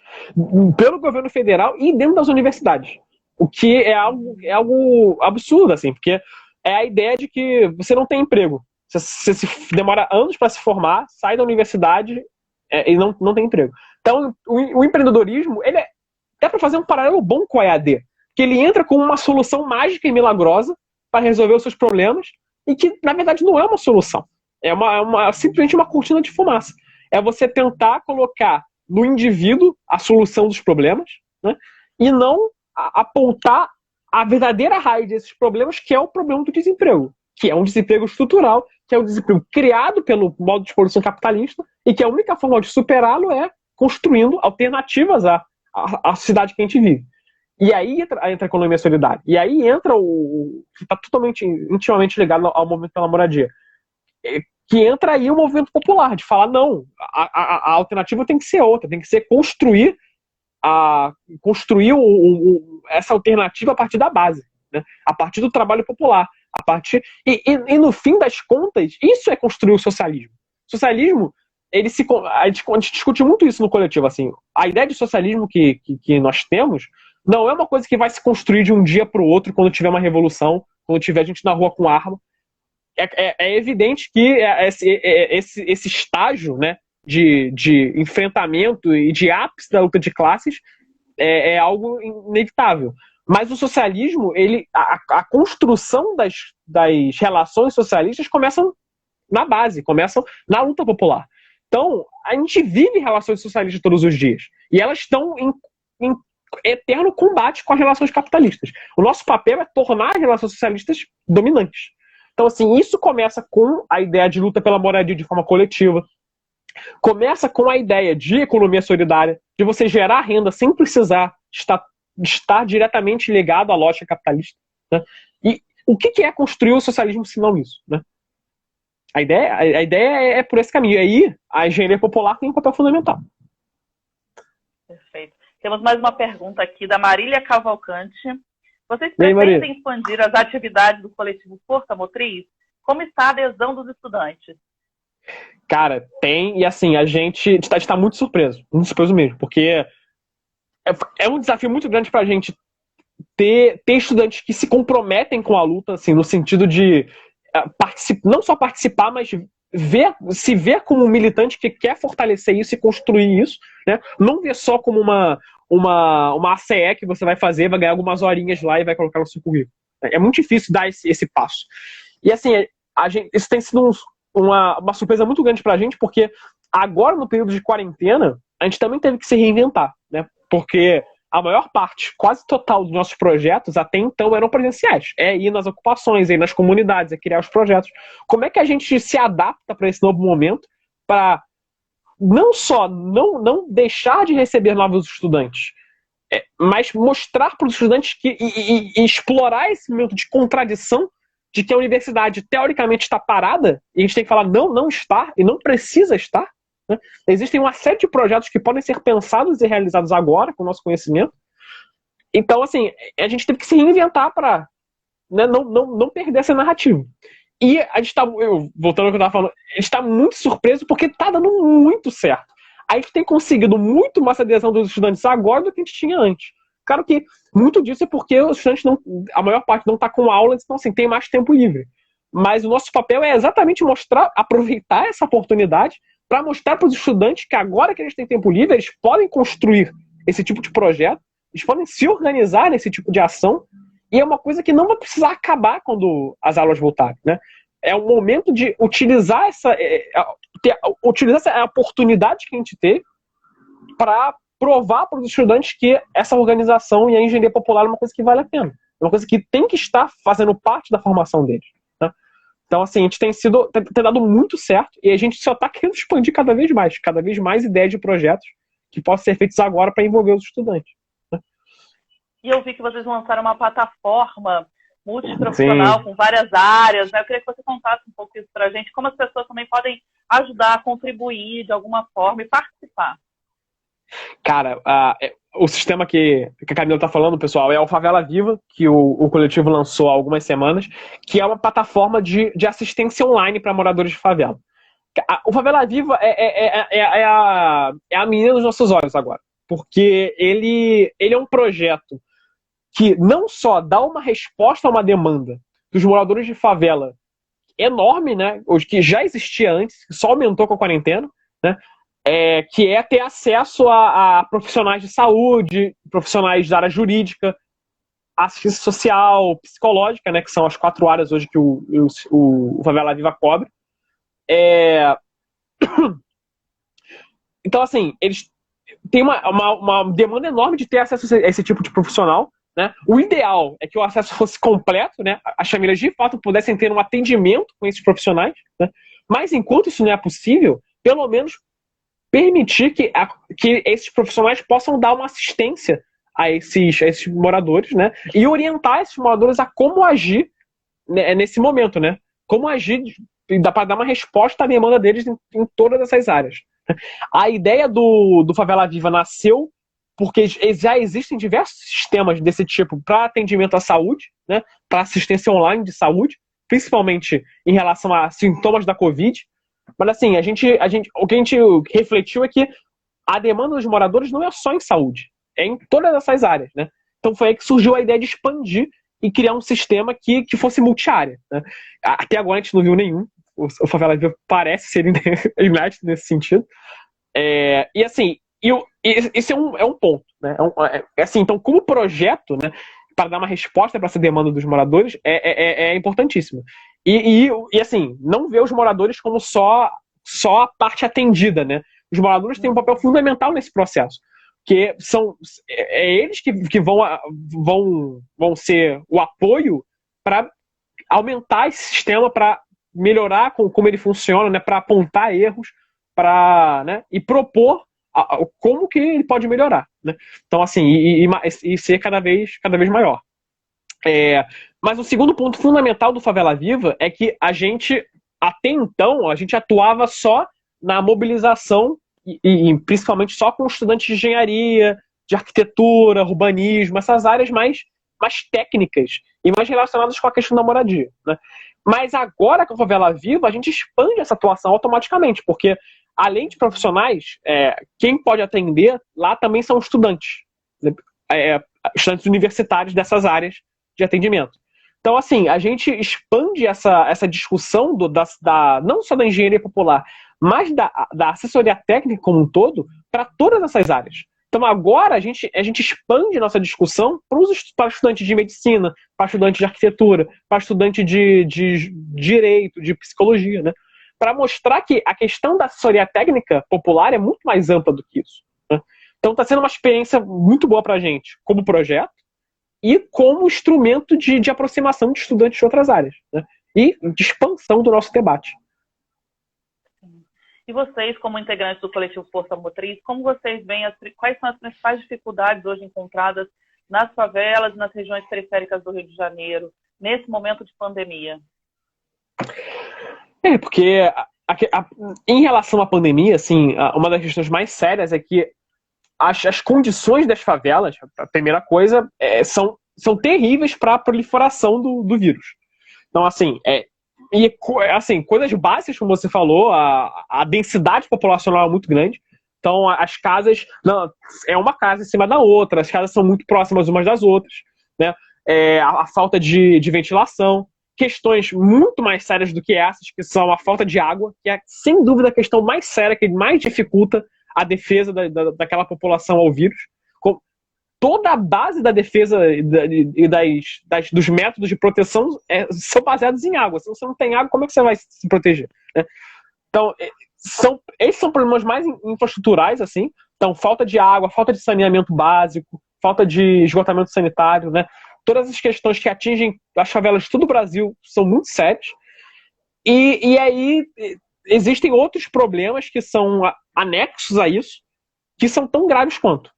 Pelo governo federal e dentro das universidades. O que é algo absurdo, assim, porque é a ideia de que você não tem emprego. Você demora anos para se formar, sai da universidade e não tem emprego. Então, o empreendedorismo, ele dá para fazer um paralelo bom com a EAD, que ele entra como uma solução mágica e milagrosa para resolver os seus problemas e que, na verdade, não é uma solução. É simplesmente uma cortina de fumaça. É você tentar colocar no indivíduo a solução dos problemas, né, e não apontar a verdadeira raiz desses problemas, que é o problema do desemprego, que é um desemprego estrutural, que é um desemprego criado pelo modo de produção capitalista e que a única forma de superá-lo é construindo alternativas à cidade que a gente vive. E aí entra a economia solidária. E aí entra que está totalmente, intimamente ligado ao movimento pela moradia. Que entra aí o movimento popular, de falar, não, a alternativa tem que ser outra, tem que ser construir essa alternativa a partir da base, né? A partir do trabalho popular. E no fim das contas, isso é construir o socialismo. Socialismo, a gente discute muito isso no coletivo, assim. A ideia de socialismo que nós temos não é uma coisa que vai se construir de um dia para o outro quando tiver uma revolução, quando tiver gente na rua com arma. É evidente que esse estágio, né, de enfrentamento e de ápice da luta de classes é algo inevitável. Mas o socialismo, a construção das relações socialistas começam na base, começam na luta popular. Então, a gente vive relações socialistas todos os dias. E elas estão em eterno combate com as relações capitalistas. O nosso papel é tornar as relações socialistas dominantes. Então, assim, isso começa com a ideia de luta pela moradia de forma coletiva. Começa com a ideia de economia solidária, de você gerar renda sem precisar estar diretamente ligado à lógica capitalista, né? E o que é construir o socialismo se não isso, né? A ideia é por esse caminho. E aí, a engenharia popular tem um papel fundamental. Perfeito. Temos mais uma pergunta aqui da Marília Cavalcante. Vocês pretendem expandir as atividades do coletivo Força Motriz? Como está a adesão dos estudantes? Cara, tem, e assim, a gente está muito surpreso mesmo, porque é um desafio muito grande para a gente ter estudantes que se comprometem com a luta, assim, no sentido de não só participar, mas se ver como um militante que quer fortalecer isso e construir isso, né? Não ver só como uma ACE que você vai fazer, vai ganhar algumas horinhas lá e vai colocar no seu currículo. É muito difícil dar esse passo. E assim, isso tem sido uma surpresa muito grande pra gente, porque agora, no período de quarentena, a gente também teve que se reinventar, né? Porque a maior parte, quase total dos nossos projetos, até então, eram presenciais. É ir nas ocupações, é ir nas comunidades, é criar os projetos. Como é que a gente se adapta para esse novo momento para não só não deixar de receber novos estudantes, mas mostrar para os estudantes e explorar esse momento de contradição de que a universidade teoricamente está parada e a gente tem que falar não está e não precisa estar, né? Existem uma série de projetos que podem ser pensados e realizados agora com o nosso conhecimento. Então, assim, a gente teve que se reinventar para, né, não perder essa narrativa. E a gente está, voltando ao que eu estava falando, a gente está muito surpreso porque está dando muito certo. A gente tem conseguido muito mais adesão dos estudantes agora do que a gente tinha antes. Claro que muito disso é porque os estudantes a maior parte não está com aula, então assim, tem mais tempo livre. Mas o nosso papel é exatamente aproveitar essa oportunidade para mostrar para os estudantes que agora que eles têm tempo livre, eles podem construir esse tipo de projeto, eles podem se organizar nesse tipo de ação, e é uma coisa que não vai precisar acabar quando as aulas voltarem, né? É o momento de utilizar essa oportunidade que a gente teve para provar para os estudantes que essa organização e a engenharia popular é uma coisa que vale a pena. É uma coisa que tem que estar fazendo parte da formação deles, né? Então, assim, a gente tem dado muito certo e a gente só está querendo expandir cada vez mais ideias de projetos que possam ser feitos agora para envolver os estudantes. E eu vi que vocês lançaram uma plataforma multiprofissional. Sim. Com várias áreas, né? Eu queria que você contasse um pouco isso para a gente, como as pessoas também podem ajudar, contribuir de alguma forma e participar. Cara, o sistema que a Camila está falando, pessoal, é o Favela Viva, que o coletivo lançou há algumas semanas, que é uma plataforma de assistência online para moradores de favela. O Favela Viva é a menina dos nossos olhos agora, porque ele é um projeto que não só dá uma resposta a uma demanda dos moradores de favela enorme, né, que já existia antes, que só aumentou com a quarentena, né, que é ter acesso a profissionais de saúde, profissionais da área jurídica, assistência social, psicológica, né, que são as 4 áreas hoje que o Favela Viva cobre. Então, assim, eles têm uma demanda enorme de ter acesso a esse tipo de profissional, né? O ideal é que o acesso fosse completo, né? As famílias de fato pudessem ter um atendimento com esses profissionais, né? Mas enquanto isso não é possível, pelo menos permitir que esses profissionais possam dar uma assistência a esses moradores, né? E orientar esses moradores a como agir, né, nesse momento, né? Como agir para dar uma resposta à demanda deles em todas essas áreas. A ideia do Favela Viva nasceu porque já existem diversos sistemas desse tipo para atendimento à saúde, né, para assistência online de saúde, principalmente em relação a sintomas da Covid. Mas assim, o que a gente refletiu é que a demanda dos moradores não é só em saúde, é em todas essas áreas, né? Então foi aí que surgiu a ideia de expandir e criar um sistema que fosse multi-área, né? Até agora a gente não viu nenhum. O Favela Viva parece ser inédito nesse sentido. E assim, esse é um ponto, né? Assim, então, como projeto, né, para dar uma resposta para essa demanda dos moradores, é importantíssimo. E assim, não ver os moradores como só a parte atendida, né? Os moradores têm um papel fundamental nesse processo, que são eles que vão ser o apoio para aumentar esse sistema, para melhorar como ele funciona, né? Para apontar erros, né, e propor como que ele pode melhorar, né? Então, assim, e ser cada vez maior. Mas o segundo ponto fundamental do Favela Viva é que até então, a gente atuava só na mobilização e principalmente só com estudantes de engenharia, de arquitetura, urbanismo, essas áreas mais técnicas e mais relacionadas com a questão da moradia, né? Mas agora com a Favela Viva, a gente expande essa atuação automaticamente, porque além de profissionais, quem pode atender lá também são estudantes, estudantes universitários dessas áreas de atendimento. Então, assim, a gente expande essa discussão não só da engenharia popular, mas da assessoria técnica como um todo, para todas essas áreas. Então, agora a gente expande nossa discussão para estudantes de medicina, para estudantes de arquitetura, para estudantes de direito, de psicologia, né? Para mostrar que a questão da assessoria técnica popular é muito mais ampla do que isso, né? Então está sendo uma experiência muito boa para a gente, como projeto e como instrumento de aproximação de estudantes de outras áreas, né? E de expansão do nosso debate. E vocês, como integrantes do coletivo Força Motriz, como vocês veem, quais são as principais dificuldades hoje encontradas nas favelas e nas regiões periféricas do Rio de Janeiro, nesse momento de pandemia? Porque em relação à pandemia, assim, uma das questões mais sérias é que as condições das favelas, a primeira coisa, são terríveis para a proliferação do vírus. Então, assim, coisas básicas, como você falou, a densidade populacional é muito grande. Então, as casas, é uma casa em cima da outra, as casas são muito próximas umas das outras, né? A falta de ventilação. Questões muito mais sérias do que essas, que são a falta de água, que é, sem dúvida, a questão mais séria, que mais dificulta a defesa daquela população ao vírus. Toda a base da defesa e dos métodos de proteção são baseados em água. Se você não tem água, como é que você vai se proteger, né? Então, esses são problemas mais infraestruturais, assim. Então, falta de água, falta de saneamento básico, falta de esgotamento sanitário, né? Todas as questões que atingem as favelas de todo o Brasil são muito sérias. E aí existem outros problemas que são anexos a isso, que são tão graves quanto.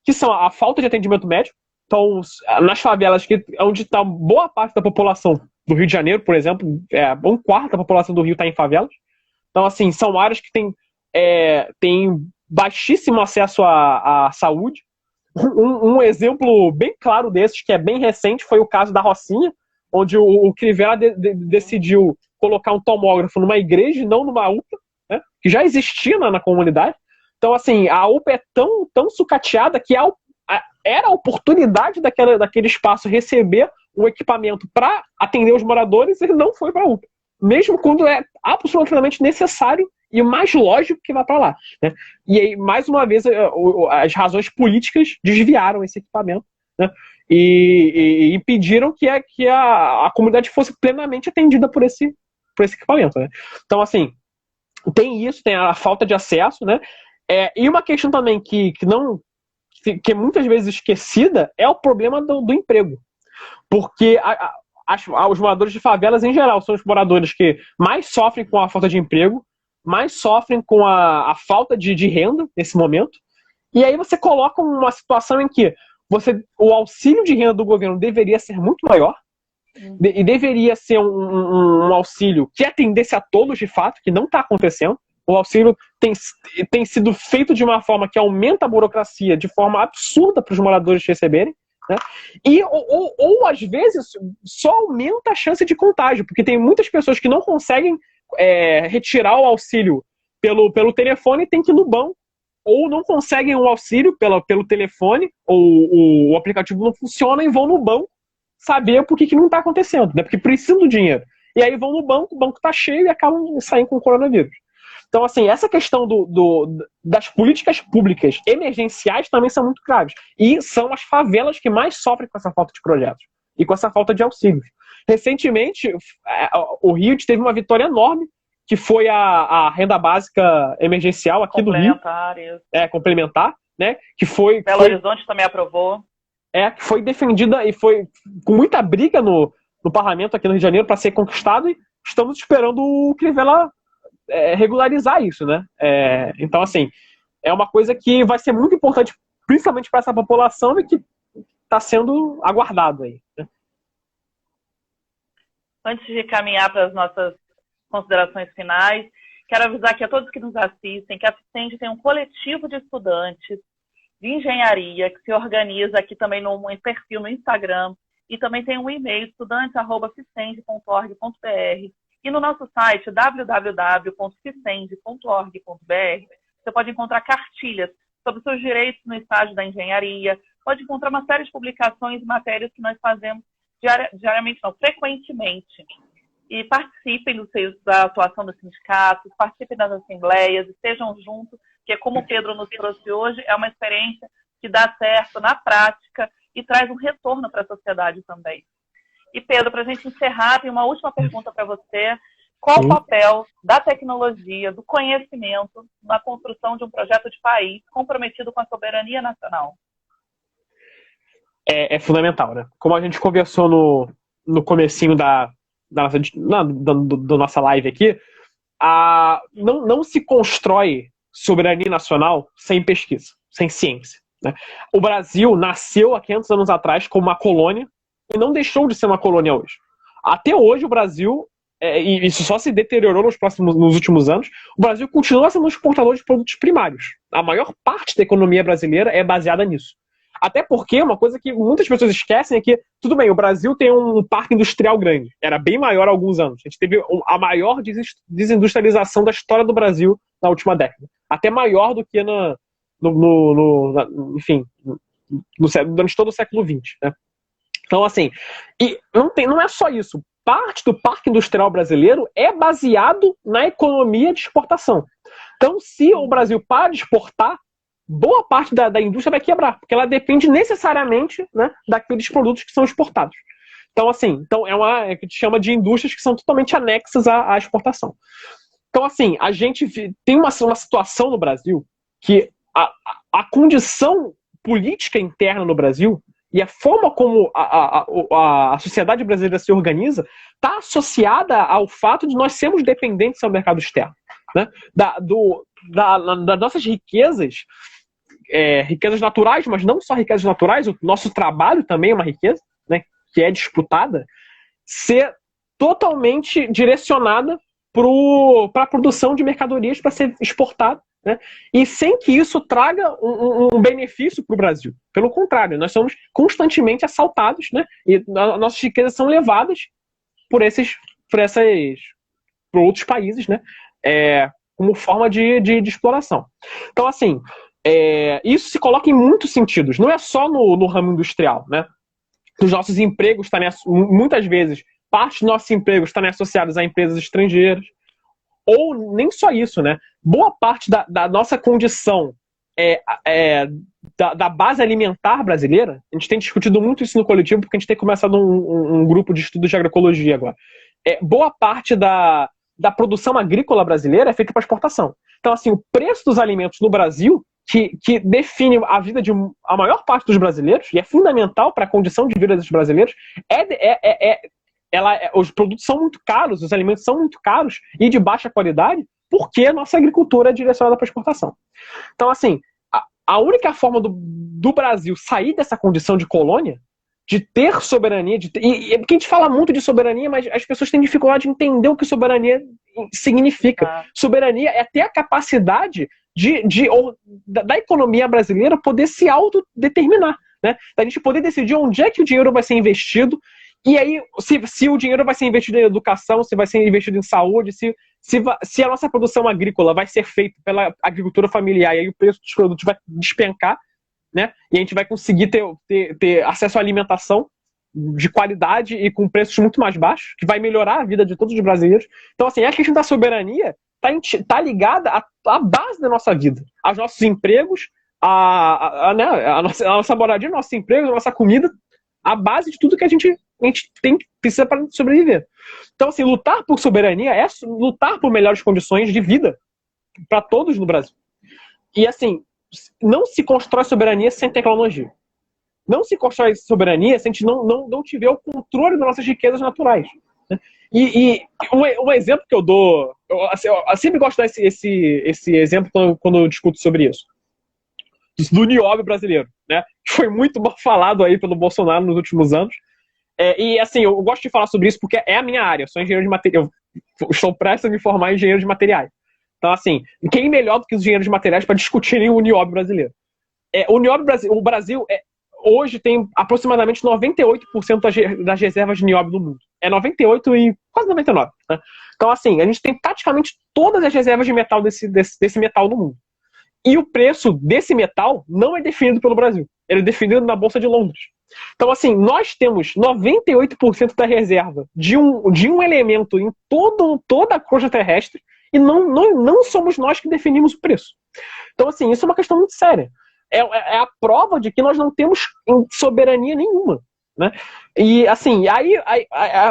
Que são a falta de atendimento médico. Então, nas favelas, onde está boa parte da população do Rio de Janeiro, por exemplo, um quarto da população do Rio está em favelas. Então, assim, são áreas que têm baixíssimo acesso à saúde. Um exemplo bem claro desses, que é bem recente, foi o caso da Rocinha, onde o Crivella decidiu colocar um tomógrafo numa igreja e não numa UPA, né, que já existia na comunidade. Então, assim, a UPA é tão sucateada que era a oportunidade daquele espaço receber um equipamento para atender os moradores, ele não foi para a UPA. Mesmo quando é absolutamente necessário e o mais lógico que vá para lá, né? E aí, mais uma vez, as razões políticas desviaram esse equipamento, né? E impediram que a comunidade fosse plenamente atendida por esse equipamento, né? Então, assim, tem isso, tem a falta de acesso, né? E uma questão também que é muitas vezes esquecida é o problema do emprego. Porque os moradores de favelas, em geral, são os moradores que mais sofrem com a falta de emprego, mais sofrem com a falta de renda nesse momento. E aí você coloca uma situação em que o auxílio de renda do governo deveria ser muito maior, e deveria ser um auxílio que atendesse a todos de fato, que não está acontecendo. O auxílio tem sido feito de uma forma que aumenta a burocracia de forma absurda para os moradores receberem, né? Ou às vezes só aumenta a chance de contágio, porque tem muitas pessoas que não conseguem retirar o auxílio pelo telefone e tem que ir no banco, ou não conseguem o auxílio pelo telefone, ou o aplicativo não funciona e vão no banco saber por que não está acontecendo, né? Porque precisam do dinheiro. E aí vão no banco, o banco está cheio e acabam saindo com o coronavírus. Então, assim, essa questão das políticas públicas emergenciais também são muito graves. E são as favelas que mais sofrem com essa falta de projetos e com essa falta de auxílios. Recentemente, o Rio teve uma vitória enorme, que foi a renda básica emergencial aqui do Rio. Complementar, né? Belo Horizonte também aprovou. Que foi defendida e foi com muita briga no parlamento aqui no Rio de Janeiro para ser conquistado, e estamos esperando o Crivella regularizar isso, né? Então, assim, é uma coisa que vai ser muito importante, principalmente para essa população, e que está sendo aguardado aí, né? Antes de caminhar para as nossas considerações finais, quero avisar aqui a todos que nos assistem que a FICEND tem um coletivo de estudantes de engenharia que se organiza aqui também num perfil no Instagram, e também tem um e-mail, estudantes@ficend.org.br, e no nosso site www.ficend.org.br você pode encontrar cartilhas sobre seus direitos no estágio da engenharia, pode encontrar uma série de publicações e matérias que nós fazemos diariamente, não, frequentemente. E participem da atuação dos sindicatos, participem das assembleias, estejam juntos, porque como o Pedro nos trouxe hoje, é uma experiência que dá certo na prática e traz um retorno para a sociedade também. E Pedro, para a gente encerrar, tem uma última pergunta para você. Qual o papel da tecnologia, do conhecimento na construção de um projeto de país comprometido com a soberania nacional? É fundamental, né? Como a gente conversou no comecinho da nossa live aqui, não se constrói soberania nacional sem pesquisa, sem ciência, né? O Brasil nasceu há 500 anos atrás como uma colônia e não deixou de ser uma colônia hoje. Até hoje o Brasil, e isso só se deteriorou nos últimos anos, o Brasil continua sendo um exportador de produtos primários. A maior parte da economia brasileira é baseada nisso. Até porque uma coisa que muitas pessoas esquecem é que, tudo bem, o Brasil tem um parque industrial grande, era bem maior há alguns anos. A gente teve a maior desindustrialização da história do Brasil na última década. Até maior do que durante todo o século XX, né? Então, assim, e não é só isso. Parte do parque industrial brasileiro é baseado na economia de exportação. Então, se o Brasil para de exportar, boa parte da indústria vai quebrar, porque ela depende necessariamente, né, daqueles produtos que são exportados. Então, assim, é o que a gente chama de indústrias que são totalmente anexas à exportação. Então, assim, a gente tem uma situação no Brasil que a condição política interna no Brasil e a forma como a sociedade brasileira se organiza está associada ao fato de nós sermos dependentes ao mercado externo, né? Das nossas riquezas, riquezas naturais, mas não só riquezas naturais, o nosso trabalho também é uma riqueza, né, que é disputada, ser totalmente direcionada para a produção de mercadorias para ser exportada, né? E sem que isso traga um benefício para o Brasil. Pelo contrário, nós somos constantemente assaltados, né? E nossas riquezas são levadas por outros países, né? Como forma de exploração. Então, assim, isso se coloca em muitos sentidos. Não é só no ramo industrial, né? Os nossos empregos estarem, muitas vezes, parte dos nossos empregos estarem associados a empresas estrangeiras. Ou nem só isso, né? Boa parte da nossa condição da base alimentar brasileira, a gente tem discutido muito isso no coletivo, porque a gente tem começado um grupo de estudos de agroecologia agora. Boa parte da produção agrícola brasileira é feita para exportação. Então, assim, o preço dos alimentos no Brasil, que define a vida de a maior parte dos brasileiros, e é fundamental para a condição de vida dos brasileiros, os produtos são muito caros, os alimentos são muito caros e de baixa qualidade, porque a nossa agricultura é direcionada para exportação. Então, assim, a única forma do Brasil sair dessa condição de colônia, de ter soberania, porque a gente fala muito de soberania, mas as pessoas têm dificuldade de entender o que soberania significa. Soberania é ter a capacidade da economia brasileira poder se autodeterminar, né? Da gente poder decidir onde é que o dinheiro vai ser investido. E aí, se o dinheiro vai ser investido em educação, se vai ser investido em saúde, se a nossa produção agrícola vai ser feita pela agricultura familiar, e aí o preço dos produtos vai despencar, né? E a gente vai conseguir ter acesso à alimentação de qualidade e com preços muito mais baixos, que vai melhorar a vida de todos os brasileiros. Então, assim, a questão da soberania está ligada à base da nossa vida, aos nossos empregos, a nossa moradia, nossos empregos, a nossa comida, a base de tudo que a gente precisa para sobreviver. Então, assim, lutar por soberania é lutar por melhores condições de vida para todos no Brasil. E, assim, não se constrói soberania sem tecnologia. Não se constrói soberania se a gente não tiver o controle das nossas riquezas naturais, né? E um exemplo que eu dou, eu sempre gosto de dar esse exemplo quando eu discuto sobre isso, do nióbio brasileiro, né? Que foi muito mal falado aí pelo Bolsonaro nos últimos anos. E assim, eu gosto de falar sobre isso porque é a minha área. Eu sou engenheiro de material, estou prestes a me formar em engenheiro de materiais. Então, assim, quem melhor do que os engenheiros de materiais para discutirem o nióbio brasileiro? O Brasil hoje tem aproximadamente 98% das reservas de nióbio do mundo. 98 e quase 99, né? Então, assim, a gente tem praticamente todas as reservas de metal desse metal no mundo. E o preço desse metal não é definido pelo Brasil. Ele é definido na Bolsa de Londres. Então, assim, nós temos 98% da reserva de um elemento em toda a crosta terrestre e não somos nós que definimos o preço. Então, assim, isso é uma questão muito séria. É a prova de que nós não temos soberania nenhuma, né? E, assim,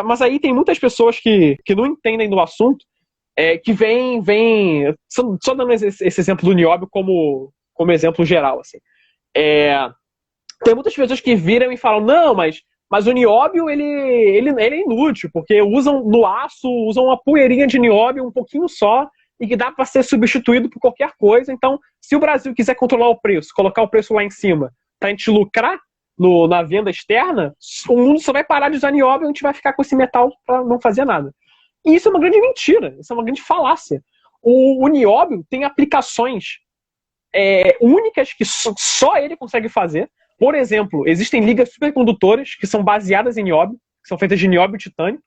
mas aí tem muitas pessoas que não entendem do assunto, que vem só dando esse exemplo do nióbio como exemplo geral, assim. Tem muitas pessoas que viram e falam, não, mas o nióbio ele é inútil, porque usam uma poeirinha de nióbio um pouquinho só, e que dá para ser substituído por qualquer coisa. Então, se o Brasil quiser controlar o preço, colocar o preço lá em cima, para a gente lucrar na venda externa, o mundo só vai parar de usar nióbio e a gente vai ficar com esse metal para não fazer nada. E isso é uma grande mentira, isso é uma grande falácia. O nióbio tem aplicações únicas que só ele consegue fazer. Por exemplo, existem ligas supercondutoras que são baseadas em nióbio, que são feitas de nióbio e titânio.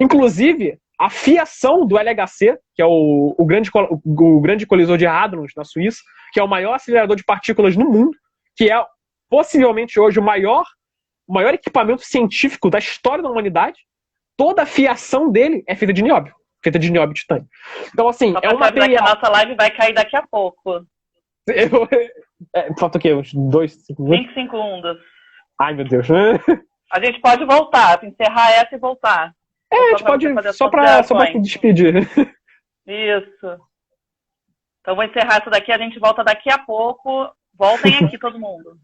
Inclusive, a fiação do LHC, que é o grande colisor de Hadrons na Suíça, que é o maior acelerador de partículas no mundo, que é possivelmente hoje o maior equipamento científico da história da humanidade, toda a fiação dele é feita de nióbio e titânio. Então, assim, é um material... que a nossa live vai cair daqui a pouco. Falta o quê? Uns 25 segundos. Ai, meu Deus. A gente pode voltar, encerrar essa e voltar. A gente pode só pra se despedir. Isso. Então vou encerrar essa daqui, a gente volta daqui a pouco. Voltem aqui todo mundo.